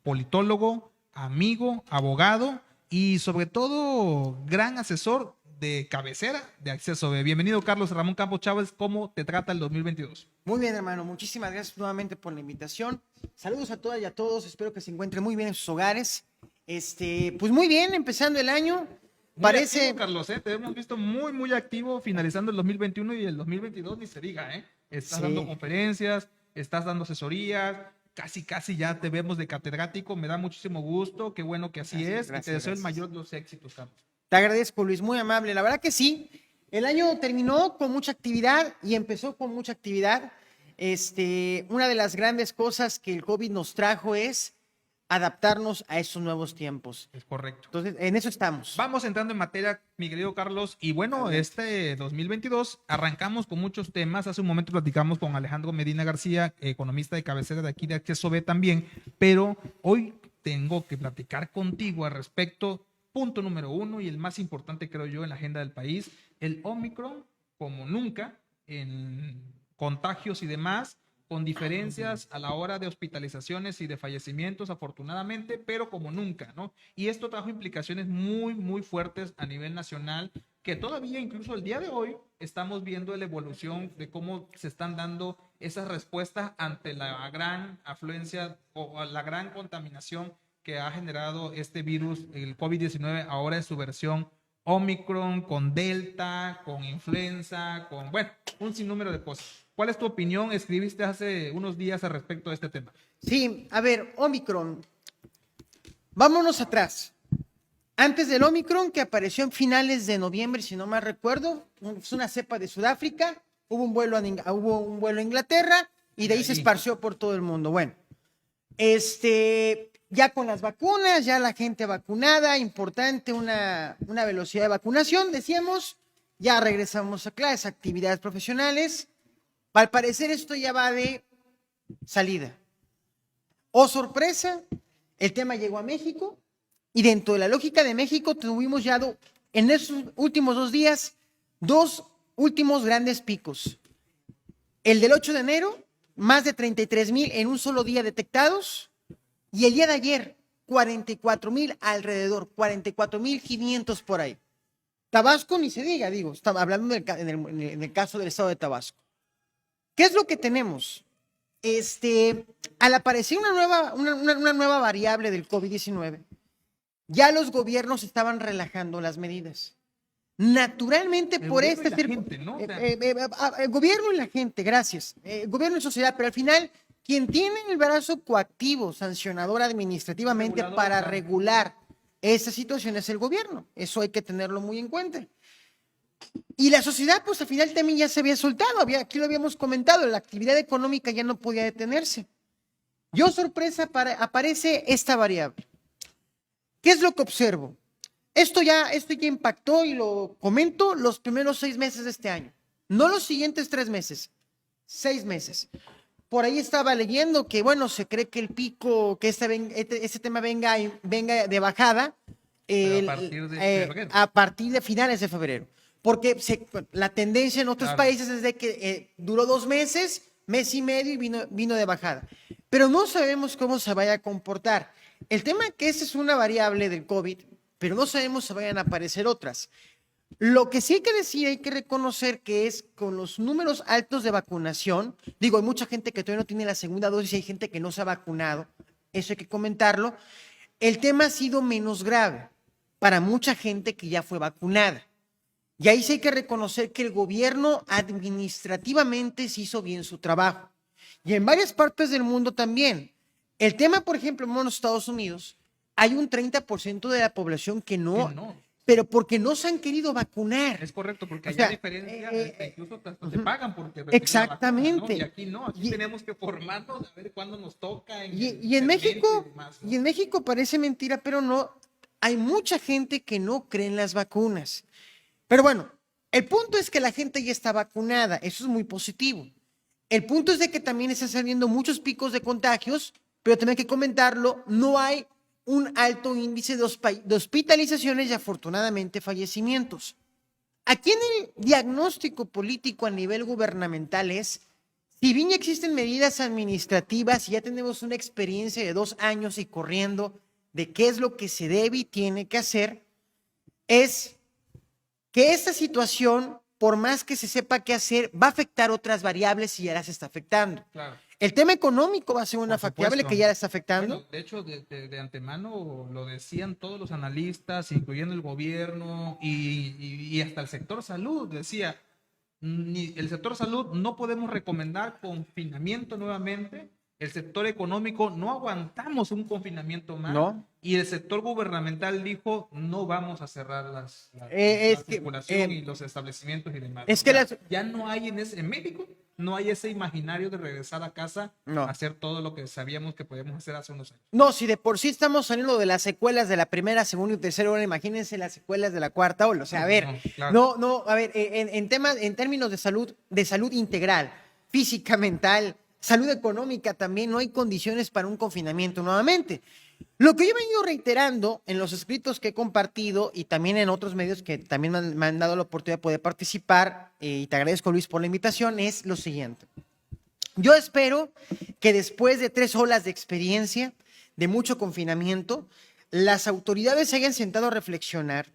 politólogo, amigo, abogado y sobre todo gran asesor de cabecera de Acceso B. Bienvenido, Carlos Ramón Campos Chávez. ¿Cómo te trata el 2022?
Muy bien, hermano. Muchísimas gracias nuevamente por la invitación. Saludos a todas y a todos. Espero que se encuentren muy bien en sus hogares. Pues muy bien, empezando el año. Parece,
activo, Carlos, te hemos visto muy activo finalizando el 2021 y el 2022 ni se diga, Estás dando conferencias, estás dando asesorías, casi ya te vemos de catedrático, me da muchísimo gusto, qué bueno que así es, y te deseo el mayor de los éxitos, Carlos.
Te agradezco, Luis, muy amable. La verdad que sí, el año terminó con mucha actividad y empezó con mucha actividad. Una de las grandes cosas que el COVID nos trajo es adaptarnos a estos nuevos tiempos.
Es correcto.
Entonces, en eso estamos.
Vamos entrando en materia, mi querido Carlos, y bueno, este 2022 arrancamos con muchos temas. Hace un momento platicamos con Alejandro Medina García, economista de cabecera de aquí de Acceso B también, pero hoy tengo que platicar contigo al respecto. Punto número 1 y el más importante, creo yo, en la agenda del país, el Omicron, como nunca, en contagios y demás, con diferencias a la hora de hospitalizaciones y de fallecimientos, afortunadamente, pero como nunca, ¿no? Y esto trajo implicaciones muy fuertes a nivel nacional, que todavía incluso el día de hoy estamos viendo la evolución de cómo se están dando esas respuestas ante la gran afluencia o la gran contaminación que ha generado este virus, el COVID-19, ahora en su versión Omicron, con Delta, con influenza, con, bueno, un sinnúmero de cosas. ¿Cuál es tu opinión? Escribiste hace unos días al respecto de este tema.
Sí, a ver, Omicron. Vámonos atrás. Antes del Omicron, que apareció en finales de noviembre, si no mal recuerdo, es una cepa de Sudáfrica, hubo un vuelo a Inglaterra y de ahí se esparció por todo el mundo. Bueno, ya con las vacunas, ya la gente vacunada, importante una velocidad de vacunación, decíamos, ya regresamos a clases, actividades profesionales. Al parecer esto ya va de salida. Oh, sorpresa, el tema llegó a México y dentro de la lógica de México tuvimos ya en estos últimos 2 días, 2 últimos grandes picos. El del 8 de enero, más de 33,000 en un solo día detectados, y el día de ayer, 44,000 alrededor, 44,500 por ahí. Tabasco ni se diga, digo, estaba hablando en el caso del estado de Tabasco. ¿Qué es lo que tenemos? Al aparecer una nueva variable del COVID-19, ya los gobiernos estaban relajando las medidas. Naturalmente, por este
¿no?
el gobierno y la gente, gracias. Gobierno y sociedad, pero al final, quien tiene el brazo coactivo, sancionador administrativamente
Regulador,
para
claro.
regular esta situación es el gobierno. Eso hay que tenerlo muy en cuenta. Y la sociedad, pues al final también ya se había soltado, aquí lo habíamos comentado, la actividad económica ya no podía detenerse. Yo, sorpresa, aparece esta variable. ¿Qué es lo que observo? Esto ya impactó y lo comento los primeros 6 meses de este año. No los siguientes 3 meses, 6 meses. Por ahí estaba leyendo que, bueno, se cree que el pico, que este tema venga de bajada a partir de finales de febrero. Porque la tendencia en otros países es de que duró 2 meses, mes y medio y vino de bajada. Pero no sabemos cómo se vaya a comportar. El tema es que esa es una variable del COVID, pero no sabemos si vayan a aparecer otras. Lo que sí hay que decir, hay que reconocer que es con los números altos de vacunación, digo, hay mucha gente que todavía no tiene la segunda dosis y hay gente que no se ha vacunado, eso hay que comentarlo, el tema ha sido menos grave para mucha gente que ya fue vacunada. Y ahí sí hay que reconocer que el gobierno administrativamente se hizo bien su trabajo. Y en varias partes del mundo también. El tema, por ejemplo, en los Estados Unidos, hay un 30% de la población que no, pero porque no se han querido vacunar.
Es correcto, porque
O sea,
hay diferencia, incluso hasta te pagan porque
exactamente.
Vacuna, ¿no? Y aquí no, aquí tenemos que formarnos a ver cuándo nos toca.
Y en México, demás, ¿no? Y en México parece mentira, pero no, hay mucha gente que no cree en las vacunas. Pero bueno, el punto es que la gente ya está vacunada, eso es muy positivo. El punto es de que también están saliendo muchos picos de contagios, pero también hay que comentarlo, no hay un alto índice de hospitalizaciones y afortunadamente fallecimientos. Aquí en el diagnóstico político a nivel gubernamental es, si bien ya existen medidas administrativas y ya tenemos una experiencia de 2 años y corriendo de qué es lo que se debe y tiene que hacer, es que esta situación, por más que se sepa qué hacer, va a afectar otras variables y ya las está afectando.
Claro.
El tema económico va a ser una variable que ya la está afectando.
Bueno, de hecho, de antemano lo decían todos los analistas, incluyendo el gobierno y hasta el sector salud, decía, el sector salud no podemos recomendar confinamiento nuevamente, el sector económico no aguantamos un confinamiento más,
¿no?
Y el sector gubernamental dijo, no vamos a cerrar la circulación y los establecimientos y demás.
Es que
ya no hay en México, no hay ese imaginario de regresar a casa a hacer todo lo que sabíamos que podíamos hacer hace unos años.
No, si de por sí estamos saliendo de las secuelas de la primera, segunda y tercera ola, imagínense las secuelas de la cuarta ola. O sea, a ver, en términos de salud integral, física, mental, salud económica también, no hay condiciones para un confinamiento nuevamente. Lo que yo he venido reiterando en los escritos que he compartido y también en otros medios que también me han dado la oportunidad de poder participar, y te agradezco, Luis, por la invitación, es lo siguiente. Yo espero que después de 3 olas de experiencia, de mucho confinamiento, las autoridades se hayan sentado a reflexionar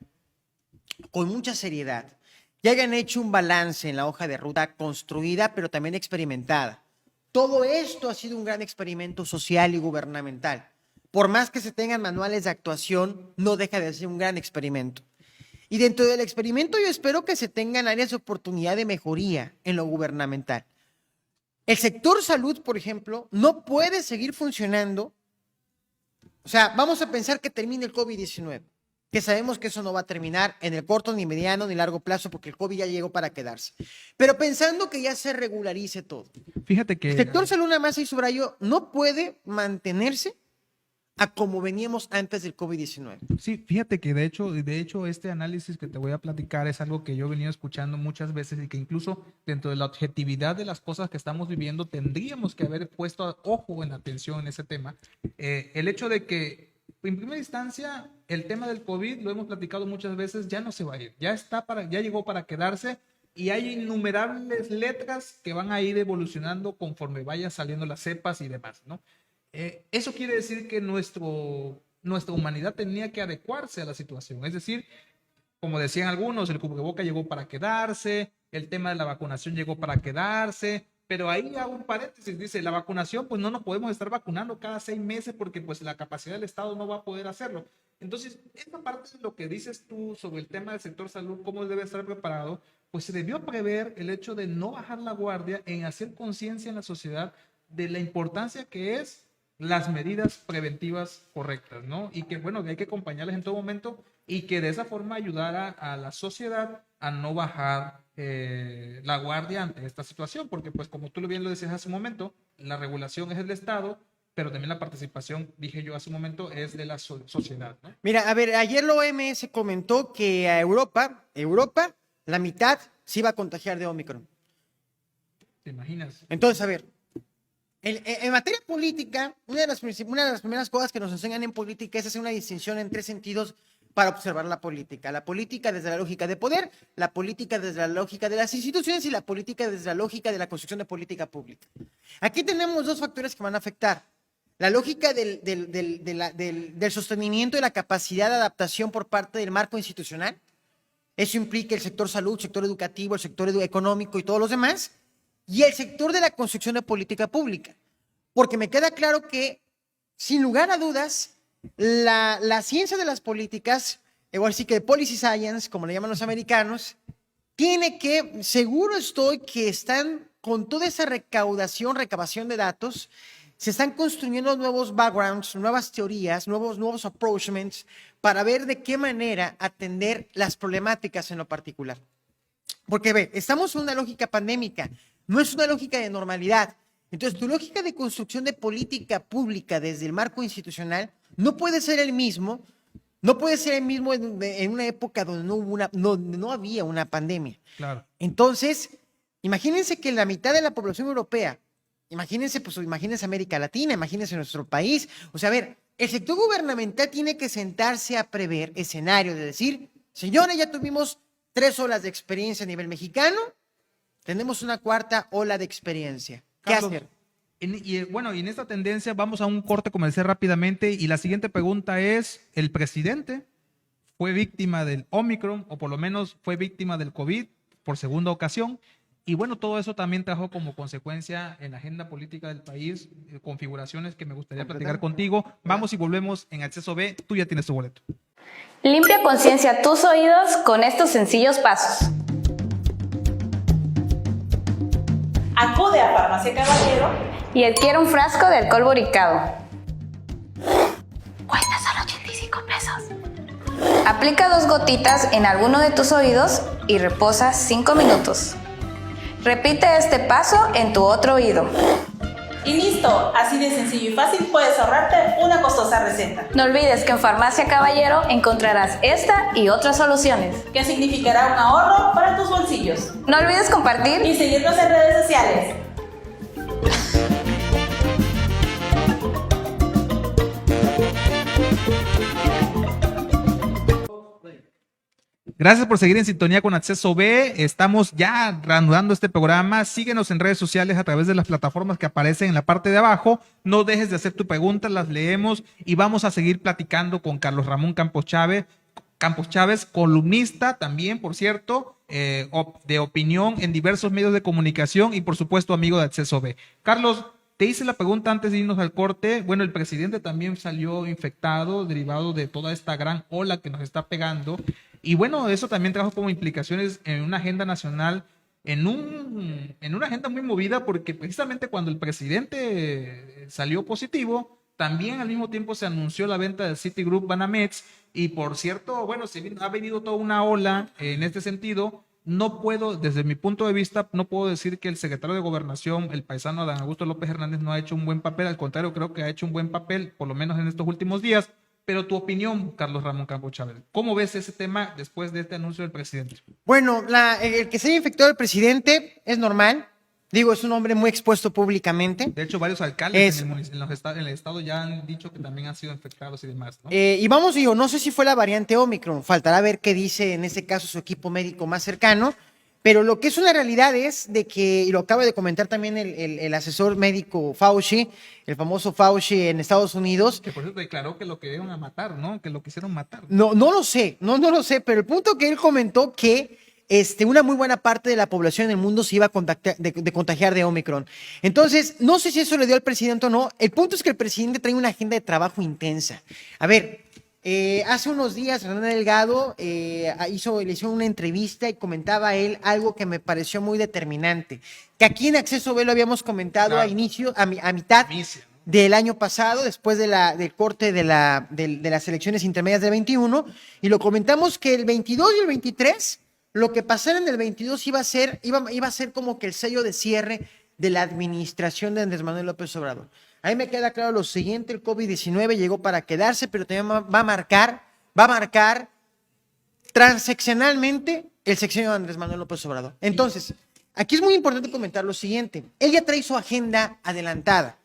con mucha seriedad y hayan hecho un balance en la hoja de ruta construida, pero también experimentada. Todo esto ha sido un gran experimento social y gubernamental. Por más que se tengan manuales de actuación, no deja de ser un gran experimento. Y dentro del experimento yo espero que se tengan áreas de oportunidad de mejoría en lo gubernamental. El sector salud, por ejemplo, no puede seguir funcionando. O sea, vamos a pensar que termine el COVID-19. que sabemos que eso no va a terminar en el corto, ni mediano, ni largo plazo, porque el COVID ya llegó para quedarse. Pero pensando que ya se regularice todo.
Fíjate que...
El sector salud, nada más y subrayo, no puede mantenerse a como veníamos antes del COVID-19.
Sí, fíjate que de hecho este análisis que te voy a platicar es algo que yo he venido escuchando muchas veces y que incluso dentro de la objetividad de las cosas que estamos viviendo tendríamos que haber puesto ojo en atención en ese tema. El hecho de que en primera instancia el tema del COVID, lo hemos platicado muchas veces, ya no se va a ir, ya llegó para quedarse. Y hay innumerables letras que van a ir evolucionando conforme vayan saliendo las cepas y demás, ¿no? Eso quiere decir que nuestra humanidad tenía que adecuarse a la situación. Es decir, como decían algunos, el cubreboca llegó para quedarse, el tema de la vacunación llegó para quedarse, pero ahí hago un paréntesis, dice, la vacunación, pues no nos podemos estar vacunando cada 6 meses porque pues la capacidad del Estado no va a poder hacerlo. Entonces, esta parte de lo que dices tú sobre el tema del sector salud, cómo debe estar preparado, pues se debió prever el hecho de no bajar la guardia en hacer conciencia en la sociedad de la importancia que es las medidas preventivas correctas, ¿no? Y que, bueno, que hay que acompañarles en todo momento y que de esa forma ayudara a la sociedad a no bajar la guardia ante esta situación, porque pues como tú bien lo decías hace un momento, la regulación es del Estado, pero también la participación, dije yo hace un momento, es de la sociedad, ¿no?
Mira, a ver, ayer la OMS comentó que a Europa, la mitad se iba a contagiar de Omicron.
¿Te imaginas?
Entonces, a ver, en materia política, una de las primeras cosas que nos enseñan en política es hacer una distinción en 3 sentidos para observar la política. La política desde la lógica de poder, la política desde la lógica de las instituciones y la política desde la lógica de la construcción de política pública. Aquí tenemos 2 factores que van a afectar. La lógica del sostenimiento y la capacidad de adaptación por parte del marco institucional. Eso implica el sector salud, el sector educativo, el sector económico y todos los demás. Y el sector de la construcción de política pública. Porque me queda claro que, sin lugar a dudas, la ciencia de las políticas, igual sí que policy science, como le llaman los americanos, tiene que, seguro estoy que están con toda esa recabación de datos, se están construyendo nuevos backgrounds, nuevas teorías, nuevos approachments para ver de qué manera atender las problemáticas en lo particular. Porque ve, estamos en una lógica pandémica, no es una lógica de normalidad. Entonces, tu lógica de construcción de política pública desde el marco institucional no puede ser el mismo, en una época donde no había una pandemia.
Claro.
Entonces, imagínense que la mitad de la población europea, imagínense América Latina, imagínense nuestro país. O sea, a ver, el sector gubernamental tiene que sentarse a prever escenarios de decir, señores, ya tuvimos 3 olas de experiencia a nivel mexicano, tenemos una 4ª ola de experiencia. ¿Qué
Carlos,
hacer?
Y en esta tendencia vamos a un corte comercial rápidamente y la siguiente pregunta es, ¿el presidente fue víctima del Omicron o por lo menos fue víctima del COVID por segunda ocasión? Y bueno, todo eso también trajo como consecuencia en la agenda política del país configuraciones que me gustaría platicar contigo. Vamos y volvemos en Acceso B. Tú ya tienes tu boleto.
Limpia conciencia tus oídos con estos sencillos pasos.
Acude a Farmacia Caballero
Y adquiere un frasco de alcohol boricado. Cuesta solo 85 pesos. Aplica 2 gotitas en alguno de tus oídos y reposa 5 minutos. Repite este paso en tu otro oído.
y listo. Así de sencillo y fácil puedes ahorrarte una costosa receta.
No olvides que en Farmacia Caballero encontrarás esta y otras soluciones,
Que significará un ahorro para tus bolsillos.
No olvides compartir
Y seguirnos en redes sociales.
Gracias por seguir en sintonía con Acceso B. Estamos ya reanudando este programa. Síguenos en redes sociales a través de las plataformas que aparecen en la parte de abajo. No dejes de hacer tu pregunta, las leemos y vamos a seguir platicando con Carlos Ramón Campos Chávez, columnista también, por cierto, de opinión en diversos medios de comunicación y por supuesto amigo de Acceso B. Carlos, te hice la pregunta antes de irnos al corte. Bueno, el presidente también salió infectado derivado de toda esta gran ola que nos está pegando. Y bueno, eso también trajo como implicaciones en una agenda nacional, en una agenda muy movida, porque precisamente cuando el presidente salió positivo, también al mismo tiempo se anunció la venta del Citigroup Banamex, Y por cierto, bueno, si bien ha venido toda una ola en este sentido, no puedo, desde mi punto de vista, no puedo decir que el secretario de Gobernación, el paisano Adán Augusto López Hernández, no ha hecho un buen papel. Al contrario, creo que ha hecho un buen papel, por lo menos en estos últimos días. Pero tu opinión, Carlos Ramón Campos Chávez, ¿cómo ves ese tema después de este anuncio del presidente?
Bueno, el que se haya infectado el presidente es normal. Digo, es un hombre muy expuesto públicamente.
De hecho, varios alcaldes en el estado ya han dicho que también han sido infectados y demás, ¿no?
Y vamos, digo, no sé si fue la variante Omicron, faltará ver qué dice en ese caso su equipo médico más cercano, pero lo que es una realidad es de que, y lo acaba de comentar también el asesor médico Fauci, el famoso Fauci en Estados Unidos.
Que por eso declaró que lo querían matar, ¿no? Que lo quisieron matar.
No lo sé, no lo sé, pero el punto que él comentó que una muy buena parte de la población en el mundo se iba a contagiar de Omicron. Entonces, no sé si eso le dio al presidente o no. El punto es que el presidente trae una agenda de trabajo intensa. A ver, hace unos días René Delgado le hizo una entrevista y comentaba él algo que me pareció muy determinante, que aquí en Acceso B lo habíamos comentado
Claro.
a mitad del año pasado, después del corte de las elecciones intermedias del 21, y lo comentamos que el 22 y el 23, lo que pasara en el 22 iba a ser como que el sello de cierre de la administración de Andrés Manuel López Obrador. A mí me queda claro lo siguiente: el COVID-19 llegó para quedarse, pero también va a marcar transeccionalmente el sexenio de Andrés Manuel López Obrador. Entonces, aquí es muy importante comentar lo siguiente: él ya trae su agenda adelantada.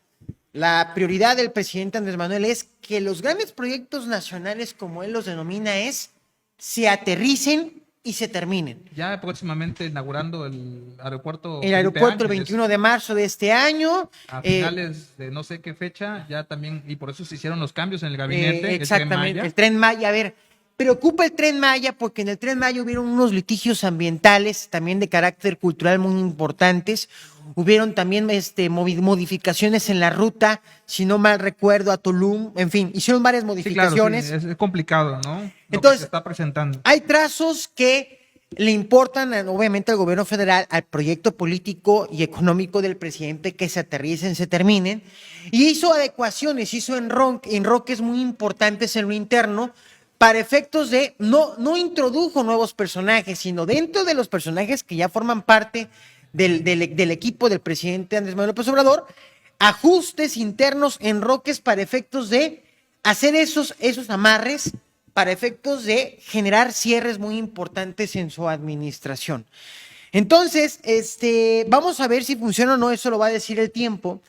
La prioridad del presidente Andrés Manuel es que los grandes proyectos nacionales, como él los denomina, se aterricen y se terminen.
Ya próximamente inaugurando el aeropuerto.
El aeropuerto el 21 de marzo de este año.
A finales de no sé qué fecha, ya también, y por eso se hicieron los cambios en el gabinete.
Exactamente, el Tren Maya. A ver, preocupa el Tren Maya porque en el Tren Maya hubieron unos litigios ambientales, también de carácter cultural muy importantes. Hubieron también modificaciones en la ruta, si no mal recuerdo, a Tulum. En fin, hicieron varias modificaciones.
Sí, claro, sí, es complicado, ¿no?
Entonces,
se está presentando.
Hay trazos que le importan, obviamente, al gobierno federal, al proyecto político y económico del presidente, que se aterricen, se terminen. Y hizo adecuaciones, hizo enroques muy importantes en lo interno, para efectos de, no introdujo nuevos personajes, sino dentro de los personajes que ya forman parte del equipo del presidente Andrés Manuel López Obrador, ajustes internos, enroques para efectos de hacer esos amarres, para efectos de generar cierres muy importantes en su administración. Entonces, vamos a ver si funciona o no, eso lo va a decir el tiempo.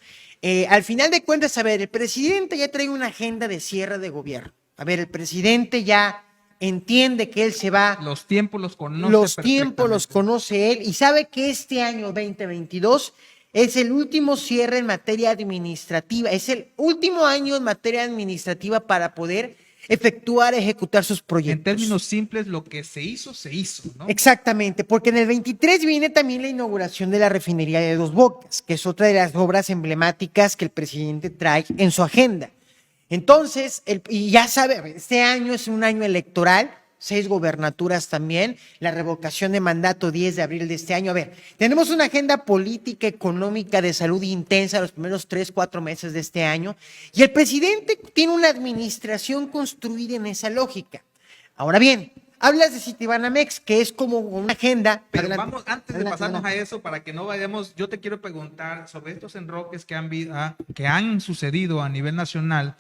Al final de cuentas, a ver, el presidente ya trae una agenda de cierre de gobierno. A ver, el presidente ya entiende que él se va.
Los tiempos los conoce.
Los tiempos los conoce él y sabe que este año 2022 es el último cierre en materia administrativa, es el último año en materia administrativa para poder ejecutar sus proyectos.
En términos simples, lo que se hizo, ¿no?
Exactamente, porque en el 23 viene también la inauguración de la refinería de Dos Bocas, que es otra de las obras emblemáticas que el presidente trae en su agenda. Entonces, y ya sabe, este año es un año electoral, 6 gobernaturas también, la revocación de mandato 10 de abril de este año. A ver, tenemos una agenda política, económica, de salud intensa los primeros 3-4 meses de este año, y el presidente tiene una administración construida en esa lógica. Ahora bien, hablas de Citibanamex, que es como una agenda.
Pero vamos, antes de pasarnos a eso, para que no vayamos, yo te quiero preguntar sobre estos enroques que han sucedido a nivel nacional.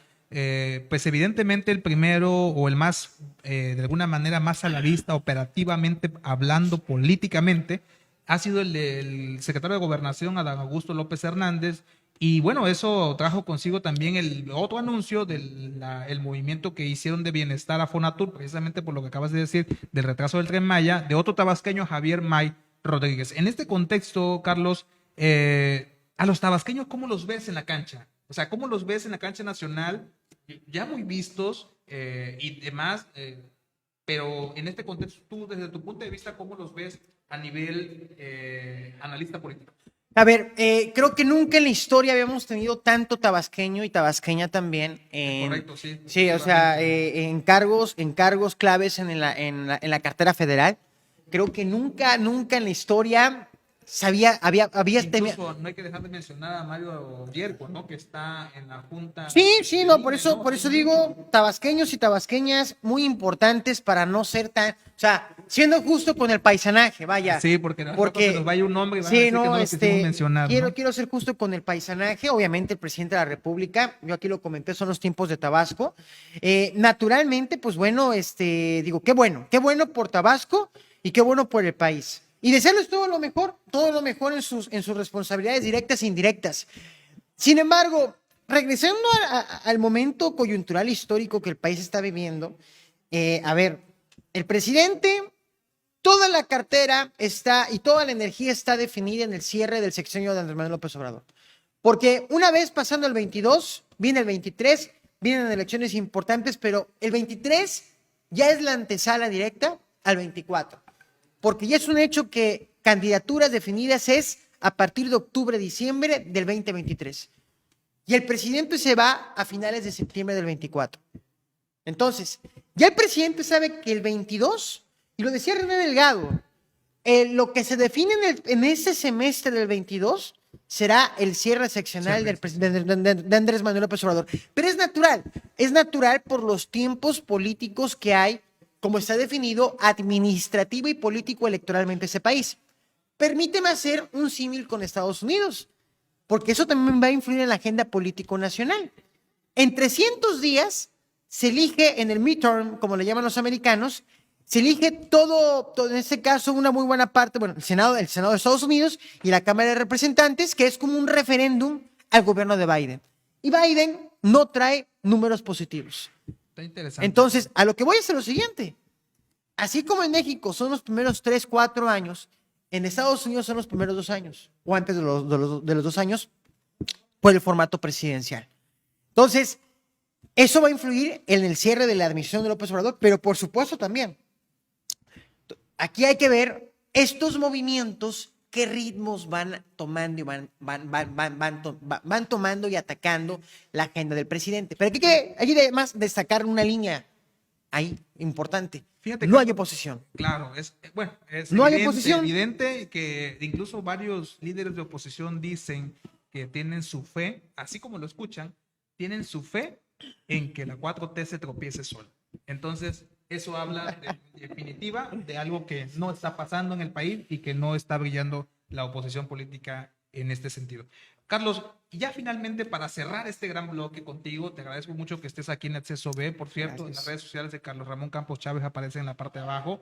Pues evidentemente el primero o el más, de alguna manera más a la vista, operativamente hablando, políticamente, ha sido el del secretario de Gobernación, Adán Augusto López Hernández, y bueno, eso trajo consigo también el otro anuncio del el movimiento que hicieron de bienestar a Fonatur, precisamente por lo que acabas de decir, del retraso del Tren Maya, de otro tabasqueño, Javier May Rodríguez. En este contexto, Carlos, a los tabasqueños, ¿cómo los ves en la cancha? O sea, ¿cómo los ves en la cancha nacional? Ya muy vistos y demás, pero en este contexto, tú desde tu punto de vista, ¿cómo los ves a nivel analista político?
A ver, creo que nunca en la historia habíamos tenido tanto tabasqueño y tabasqueña también.
Correcto, sí.
Sí, o sea, en cargos claves en la cartera federal. Creo que nunca en la historia había
Incluso no hay que dejar de mencionar a Mario Yerko, ¿no? Que está en la Junta.
Sí, no, por
de
eso,
INE,
por eso digo, tabasqueños y tabasqueñas muy importantes para no ser tan, o sea, siendo justo con el paisanaje, vaya.
Sí, porque se nos vaya un nombre y van a
sí,
decir que
no,
no lo quisimos mencionar, ¿no?
quiero ser justo con el paisanaje. Obviamente, el presidente de la República, yo aquí lo comenté, son los tiempos de Tabasco. Naturalmente, pues bueno, digo, qué bueno por Tabasco y qué bueno por el país. Y desearles todo lo mejor en sus responsabilidades directas e indirectas. Sin embargo, regresando al momento coyuntural histórico que el país está viviendo, a ver, el presidente, toda la cartera está y toda la energía está definida en el cierre del sexenio de Andrés Manuel López Obrador. Porque una vez pasando el 22, viene el 23, vienen elecciones importantes, pero el 23 ya es la antesala directa al 24. Porque ya es un hecho que candidaturas definidas es a partir de octubre, diciembre del 2023. Y el presidente se va a finales de septiembre del 24. Entonces, ya el presidente sabe que el 22, y lo decía René Delgado, lo que se define en ese semestre del 22 será el cierre seccional de Andrés Manuel López Obrador. Pero es natural por los tiempos políticos que hay, como está definido administrativo y político electoralmente ese país. Permíteme hacer un símil con Estados Unidos, porque eso también va a influir en la agenda político nacional. En 300 días se elige en el midterm, como le llaman los americanos, se elige todo, en este caso una muy buena parte, bueno, el Senado de Estados Unidos y la Cámara de Representantes, que es como un referéndum al gobierno de Biden. Y Biden no trae números positivos.
Está interesante.
Entonces, a lo que voy es lo siguiente. Así como en México son los primeros 3, 4 años, en Estados Unidos son los primeros 2 años, o antes de los 2 años, por el formato presidencial. Entonces, eso va a influir en el cierre de la administración de López Obrador, pero por supuesto también. Aquí hay que ver estos movimientos, qué ritmos van tomando y van tomando y atacando la agenda del presidente. Pero hay que además destacar una línea ahí importante.
Fíjate
no
que-
hay oposición.
Claro, es
No hay
evidente,
oposición.
evidente que incluso varios líderes de oposición dicen que tienen su fe, así como lo escuchan, tienen su fe en que la 4T se tropiece sola. Entonces, eso habla en definitiva de algo que no está pasando en el país y que no está brillando la oposición política en este sentido. Carlos, ya finalmente para cerrar este gran bloque contigo, te agradezco mucho que estés aquí en Acceso B. Por cierto,
Gracias.
en las redes sociales de Carlos Ramón Campos Chávez aparece en la parte de abajo.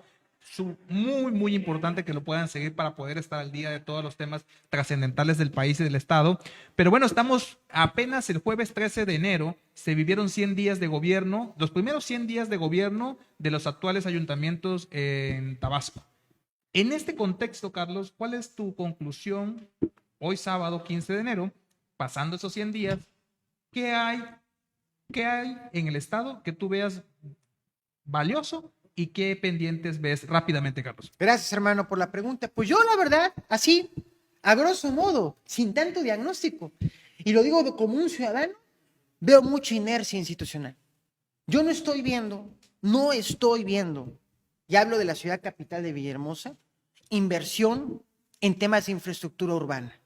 Muy importante que lo puedan seguir para poder estar al día de todos los temas trascendentales del país y del Estado. Pero bueno, estamos apenas el jueves 13 de enero, se vivieron 100 días de gobierno, los primeros 100 días de gobierno de los actuales ayuntamientos en Tabasco. En este contexto, Carlos, ¿cuál es tu conclusión hoy sábado 15 de enero, pasando esos 100 días? ¿Qué hay en el Estado que tú veas valioso y qué pendientes ves rápidamente, Carlos?
Gracias, hermano, por la pregunta. Pues yo, la verdad, así, a grosso modo, sin tanto diagnóstico, y lo digo como un ciudadano, veo mucha inercia institucional. Yo no estoy viendo, y hablo de la ciudad capital de Villahermosa, inversión en temas de infraestructura urbana.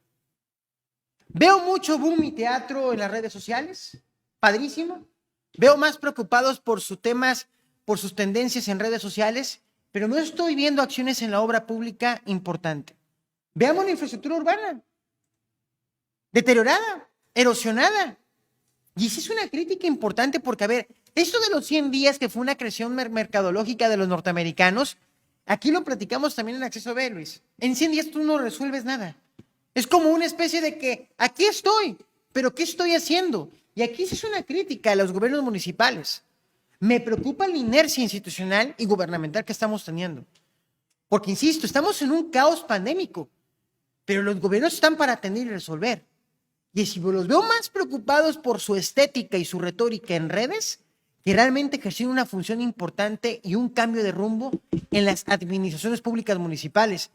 Veo mucho boom y teatro en las redes sociales, padrísimo. Veo más preocupados por sus temas, por sus tendencias en redes sociales, pero no estoy viendo acciones en la obra pública importante. Veamos la infraestructura urbana, deteriorada, erosionada. Y esa es una crítica importante porque, a ver, esto de los 100 días que fue una creación mercadológica de los norteamericanos, aquí lo platicamos también en Acceso B, Luis. En 100 días tú no resuelves nada. Es como una especie de que aquí estoy, pero ¿qué estoy haciendo? Y aquí sí es una crítica a los gobiernos municipales. Me preocupa la inercia institucional y gubernamental que estamos teniendo. Porque, insisto, estamos en un caos pandémico, pero los gobiernos están para atender y resolver. Y si los veo más preocupados por su estética y su retórica en redes, que realmente ejercen una función importante y un cambio de rumbo en las administraciones públicas municipales.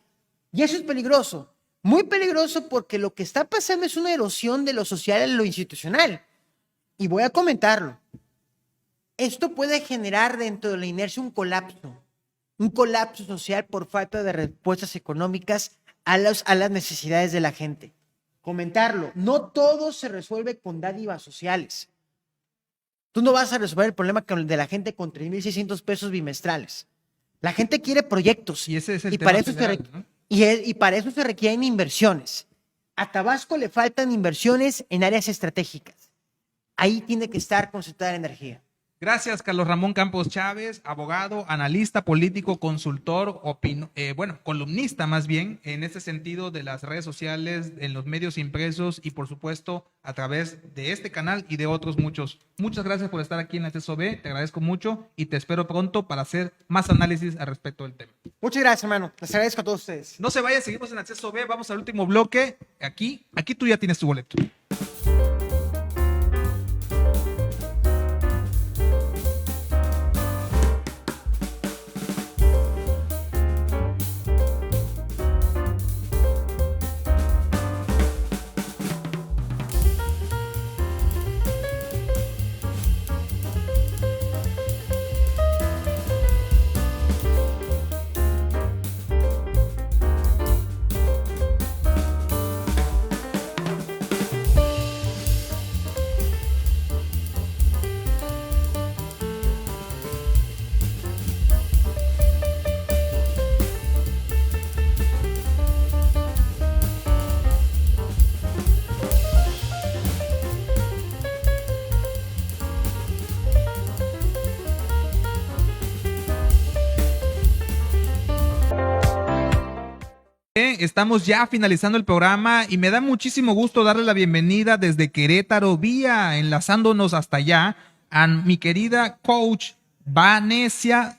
Y eso es peligroso, muy peligroso, porque lo que está pasando es una erosión de lo social en lo institucional. Y voy a comentarlo. Esto puede generar dentro de la inercia un colapso social por falta de respuestas económicas a las necesidades de la gente. Comentarlo. No todo se resuelve con dádivas sociales. Tú no vas a resolver el problema de la gente con 3,600 pesos bimestrales. La gente quiere proyectos.
Y ese es el
y
tema
para eso
federal, ¿no?
y para eso se requieren inversiones. A Tabasco le faltan inversiones en áreas estratégicas. Ahí tiene que estar concentrada la energía.
Gracias, Carlos Ramón Campos Chávez, abogado, analista político, consultor, columnista más bien, en este sentido de las redes sociales, en los medios impresos y por supuesto a través de este canal y de otros muchos. Muchas gracias por estar aquí en Acceso B, te agradezco mucho y te espero pronto para hacer más análisis al respecto del tema.
Muchas gracias, hermano. Les agradezco a todos ustedes.
No se vayan, seguimos en Acceso B, vamos al último bloque. Aquí tú ya tienes tu boleto. Estamos ya finalizando el programa y me da muchísimo gusto darle la bienvenida desde Querétaro, enlazándonos hasta allá, a mi querida coach Venecia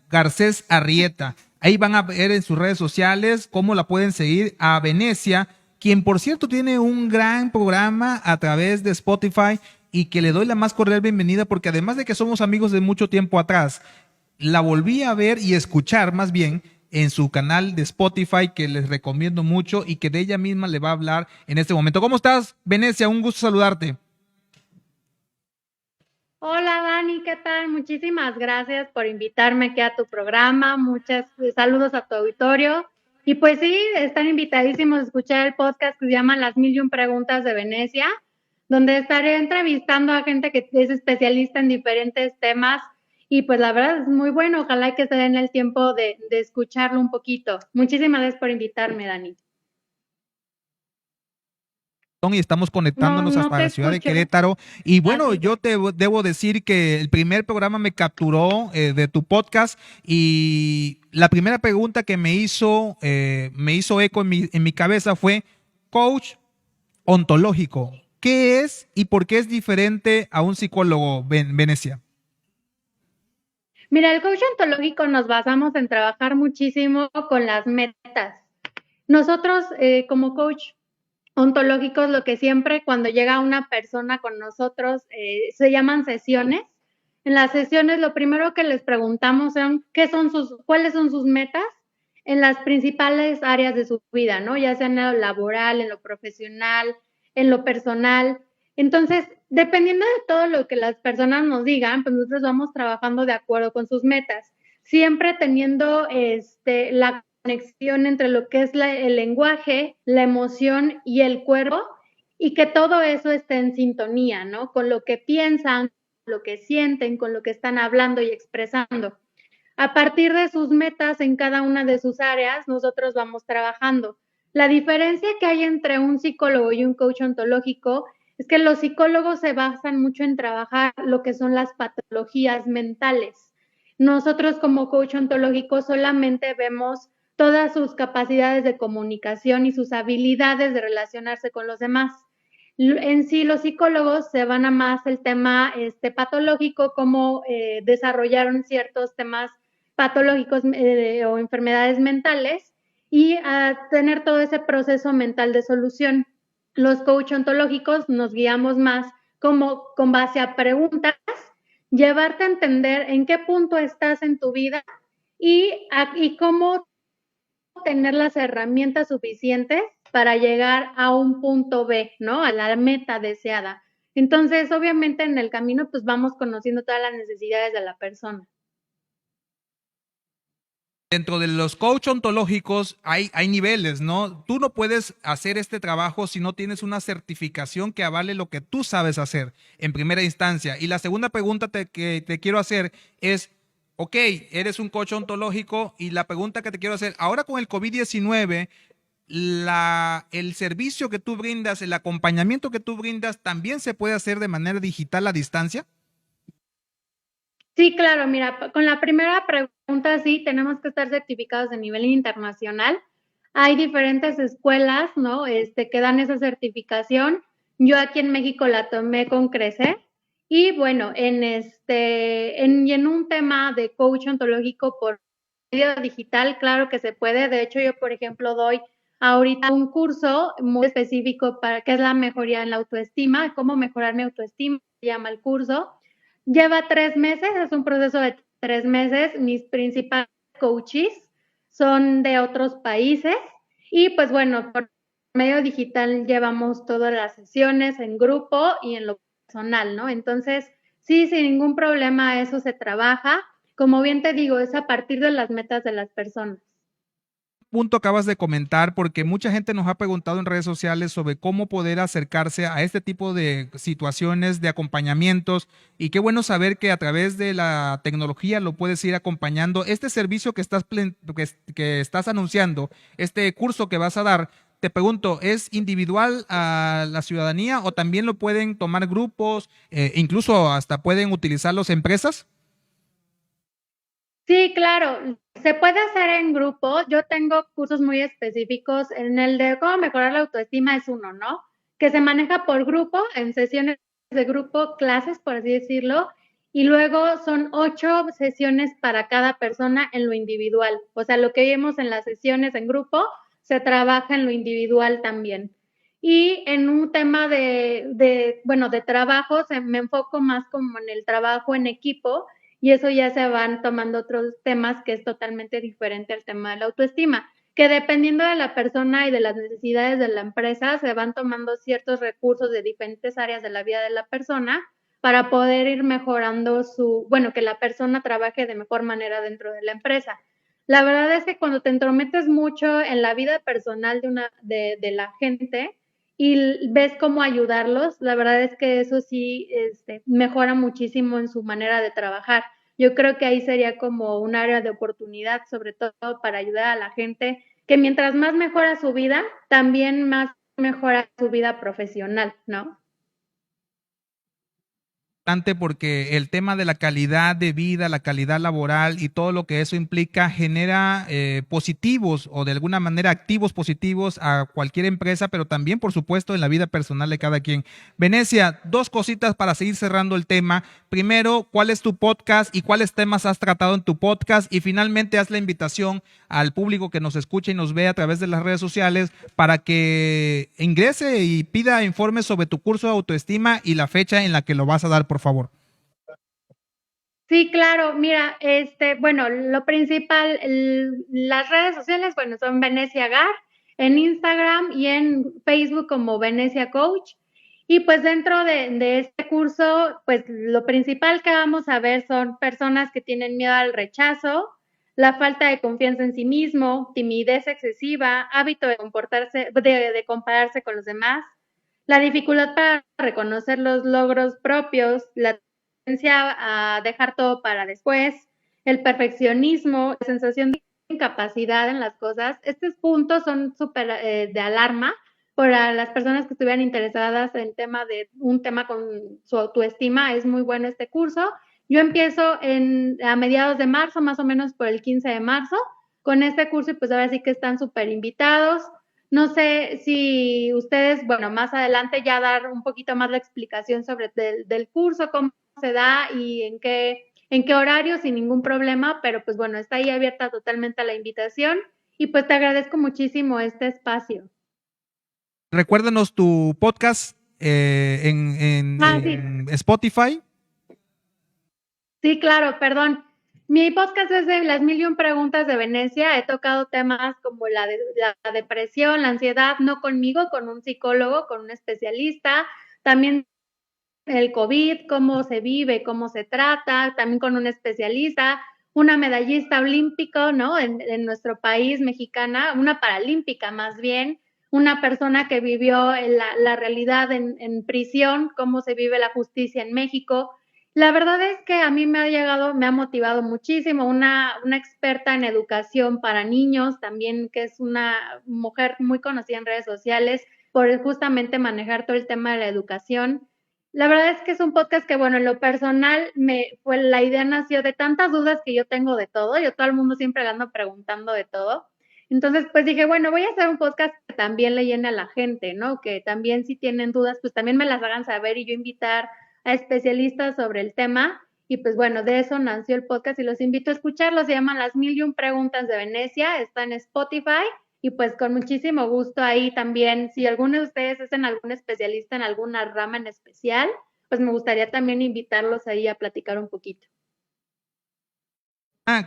Garcés Arrieta. Ahí van a ver en sus redes sociales cómo la pueden seguir a Venecia, quien por cierto tiene un gran programa a través de Spotify y que le doy la más cordial bienvenida porque además de que somos amigos de mucho tiempo atrás, la volví a ver y escuchar más bien en su canal de Spotify, que les recomiendo mucho y que de ella misma le va a hablar en este momento. ¿Cómo estás, Venecia? Un gusto saludarte.
Hola Dani, ¿qué tal? Muchísimas gracias por invitarme aquí a tu programa. Muchos saludos a tu auditorio. Y pues sí, están invitadísimos a escuchar el podcast que se llama Las 1001 Preguntas de Venecia, donde estaré entrevistando a gente que es especialista en diferentes temas. Y pues la verdad es muy bueno, ojalá que se den el tiempo de escucharlo un poquito. Muchísimas gracias por invitarme, Dani.
Y estamos conectándonos
No
hasta
te
la ciudad de
escucho.
Querétaro. Y bueno,
Así
yo te debo decir que el primer programa me capturó de tu podcast y la primera pregunta que me hizo eco en mi cabeza fue, coach ontológico, ¿qué es y por qué es diferente a un psicólogo, Venecia?
Mira, el coach ontológico nos basamos en trabajar muchísimo con las metas. Nosotros, como coach ontológicos, lo que siempre cuando llega una persona con nosotros se llaman sesiones. En las sesiones lo primero que les preguntamos son cuáles son sus metas en las principales áreas de su vida, ¿no? Ya sea en lo laboral, en lo profesional, en lo personal. Entonces, dependiendo de todo lo que las personas nos digan, pues nosotros vamos trabajando de acuerdo con sus metas, siempre teniendo la conexión entre lo que es el lenguaje, la emoción y el cuerpo, y que todo eso esté en sintonía, ¿no? Con lo que piensan, lo que sienten, con lo que están hablando y expresando. A partir de sus metas en cada una de sus áreas, nosotros vamos trabajando. La diferencia que hay entre un psicólogo y un coach ontológico es que los psicólogos se basan mucho en trabajar lo que son las patologías mentales. Nosotros como coach ontológico solamente vemos todas sus capacidades de comunicación y sus habilidades de relacionarse con los demás. En sí, los psicólogos se van a más el tema patológico, cómo desarrollaron ciertos temas patológicos o enfermedades mentales y a tener todo ese proceso mental de solución. Los coach ontológicos nos guiamos más como con base a preguntas, llevarte a entender en qué punto estás en tu vida y cómo tener las herramientas suficientes para llegar a un punto B, ¿no? A la meta deseada. Entonces, obviamente en el camino pues vamos conociendo todas las necesidades de la persona.
Dentro de los coach ontológicos hay niveles, ¿no? Tú no puedes hacer este trabajo si no tienes una certificación que avale lo que tú sabes hacer en primera instancia. Y la segunda pregunta que te quiero hacer es, ok, eres un coach ontológico y la pregunta que te quiero hacer, ahora con el COVID-19, el servicio que tú brindas, el acompañamiento que tú brindas, ¿también se puede hacer de manera digital a distancia?
Sí, claro, mira, con la primera pregunta, sí, tenemos que estar certificados a nivel internacional. Hay diferentes escuelas, ¿no? Que dan esa certificación. Yo aquí en México la tomé con Crecer. Y bueno, en un tema de coach ontológico por medio digital, claro que se puede. De hecho, yo, por ejemplo, doy ahorita un curso muy específico para qué es la mejoría en la autoestima, cómo mejorar mi autoestima, se llama el curso. Lleva 3 meses, es un proceso de 3 meses. Mis principales coaches son de otros países y pues bueno, por medio digital llevamos todas las sesiones en grupo y en lo personal, ¿no? Entonces, sí, sin ningún problema eso se trabaja. Como bien te digo, es a partir de las metas de las personas.
Punto acabas de comentar, porque mucha gente nos ha preguntado en redes sociales sobre cómo poder acercarse a este tipo de situaciones, de acompañamientos, y qué bueno saber que a través de la tecnología lo puedes ir acompañando. Este servicio que que estás anunciando, este curso que vas a dar, te pregunto, ¿es individual a la ciudadanía o también lo pueden tomar grupos, incluso hasta pueden utilizarlos empresas?
Sí, claro, se puede hacer en grupo. Yo tengo cursos muy específicos. En el de cómo mejorar la autoestima es uno, ¿no? Que se maneja por grupo, en sesiones de grupo, clases, por así decirlo, y luego son 8 sesiones para cada persona en lo individual. O sea, lo que vimos en las sesiones en grupo se trabaja en lo individual también. Y en un tema bueno, de trabajo, me enfoco más como en el trabajo en equipo y eso ya se van tomando otros temas que es totalmente diferente al tema de la autoestima, que dependiendo de la persona y de las necesidades de la empresa, se van tomando ciertos recursos de diferentes áreas de la vida de la persona para poder ir mejorando bueno, que la persona trabaje de mejor manera dentro de la empresa. La verdad es que cuando te entrometes mucho en la vida personal de la gente y ves cómo ayudarlos, la verdad es que eso sí mejora muchísimo en su manera de trabajar. Yo creo que ahí sería como un área de oportunidad, sobre todo para ayudar a la gente, que mientras más mejora su vida, también más mejora su vida profesional, ¿no?
Porque el tema de la calidad de vida, la calidad laboral y todo lo que eso implica genera positivos o de alguna manera activos positivos a cualquier empresa, pero también, por supuesto, en la vida personal de cada quien. Venecia, dos cositas para seguir cerrando el tema. Primero, ¿cuál es tu podcast y cuáles temas has tratado en tu podcast? Y finalmente, haz la invitación al público que nos escucha y nos ve a través de las redes sociales para que ingrese y pida informes sobre tu curso de autoestima y la fecha en la que lo vas a dar, por favor.
Sí, claro, mira, bueno, lo principal, las redes sociales, bueno, son Venecia Gar, en Instagram y en Facebook como Venecia Coach. Y pues dentro de este curso, pues lo principal que vamos a ver son personas que tienen miedo al rechazo, la falta de confianza en sí mismo, timidez excesiva, hábito de comportarse, de compararse con los demás, la dificultad para reconocer los logros propios, la tendencia a dejar todo para después, el perfeccionismo, la sensación de incapacidad en las cosas. Estos puntos son súper de alarma para las personas que estuvieran interesadas en un tema con su autoestima. Es muy bueno este curso. Yo empiezo a mediados de marzo, más o menos por el 15 de marzo, con este curso y pues ahora sí que están súper invitados. No sé si ustedes, bueno, más adelante ya dar un poquito más la explicación sobre del curso, cómo se da y en qué horario sin ningún problema, pero pues bueno, está ahí abierta totalmente a la invitación y pues te agradezco muchísimo este espacio.
Recuérdanos tu podcast
Sí.
en Spotify.
Sí, claro, perdón. Mi podcast es de las 1001 preguntas de Venecia. He tocado temas como la depresión, la ansiedad, no conmigo, con un psicólogo, con un especialista. También el COVID, cómo se vive, cómo se trata, también con un especialista. una medallista olímpico, ¿no? En nuestro país, mexicana, una paralímpica más bien, una persona que vivió la realidad en prisión, cómo se vive la justicia en México. La verdad es que a mí me ha motivado muchísimo, una experta en educación para niños, también que es una mujer muy conocida en redes sociales por justamente manejar todo el tema de la educación. La verdad es que es un podcast que, bueno, en lo personal, pues la idea nació de tantas dudas que yo tengo de todo, yo todo el mundo siempre ando preguntando de todo. Entonces, pues dije, bueno, voy a hacer un podcast que también le llene a la gente, ¿no? Que también si tienen dudas, pues también me las hagan saber y yo invitar a especialistas sobre el tema. Y pues bueno, de eso nació el podcast y los invito a escucharlo. Se llaman Las 1001 Preguntas de Venecia, está en Spotify. Y pues con muchísimo gusto ahí también, si alguno de ustedes es algún especialista en alguna rama en especial, pues me gustaría también invitarlos ahí a platicar un poquito.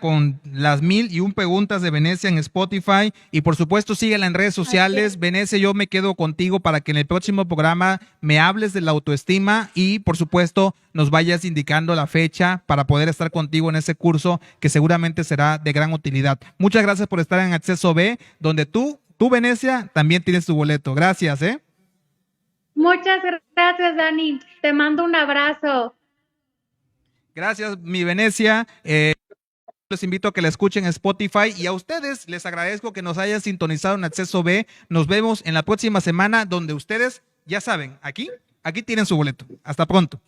Con Las 1001 Preguntas de Venecia en Spotify y por supuesto síguela en redes sociales. Venecia, yo me quedo contigo para que en el próximo programa me hables de la autoestima y por supuesto nos vayas indicando la fecha para poder estar contigo en ese curso que seguramente será de gran utilidad. Muchas gracias por estar en Acceso B, donde tú Venecia, también tienes tu boleto. Gracias,
Muchas gracias, Dani. Te mando un abrazo.
Gracias, mi Venecia. Les invito a que la escuchen en Spotify y a ustedes les agradezco que nos hayan sintonizado en Acceso B. Nos vemos en la próxima semana donde ustedes, ya saben, aquí tienen su boleto. Hasta pronto.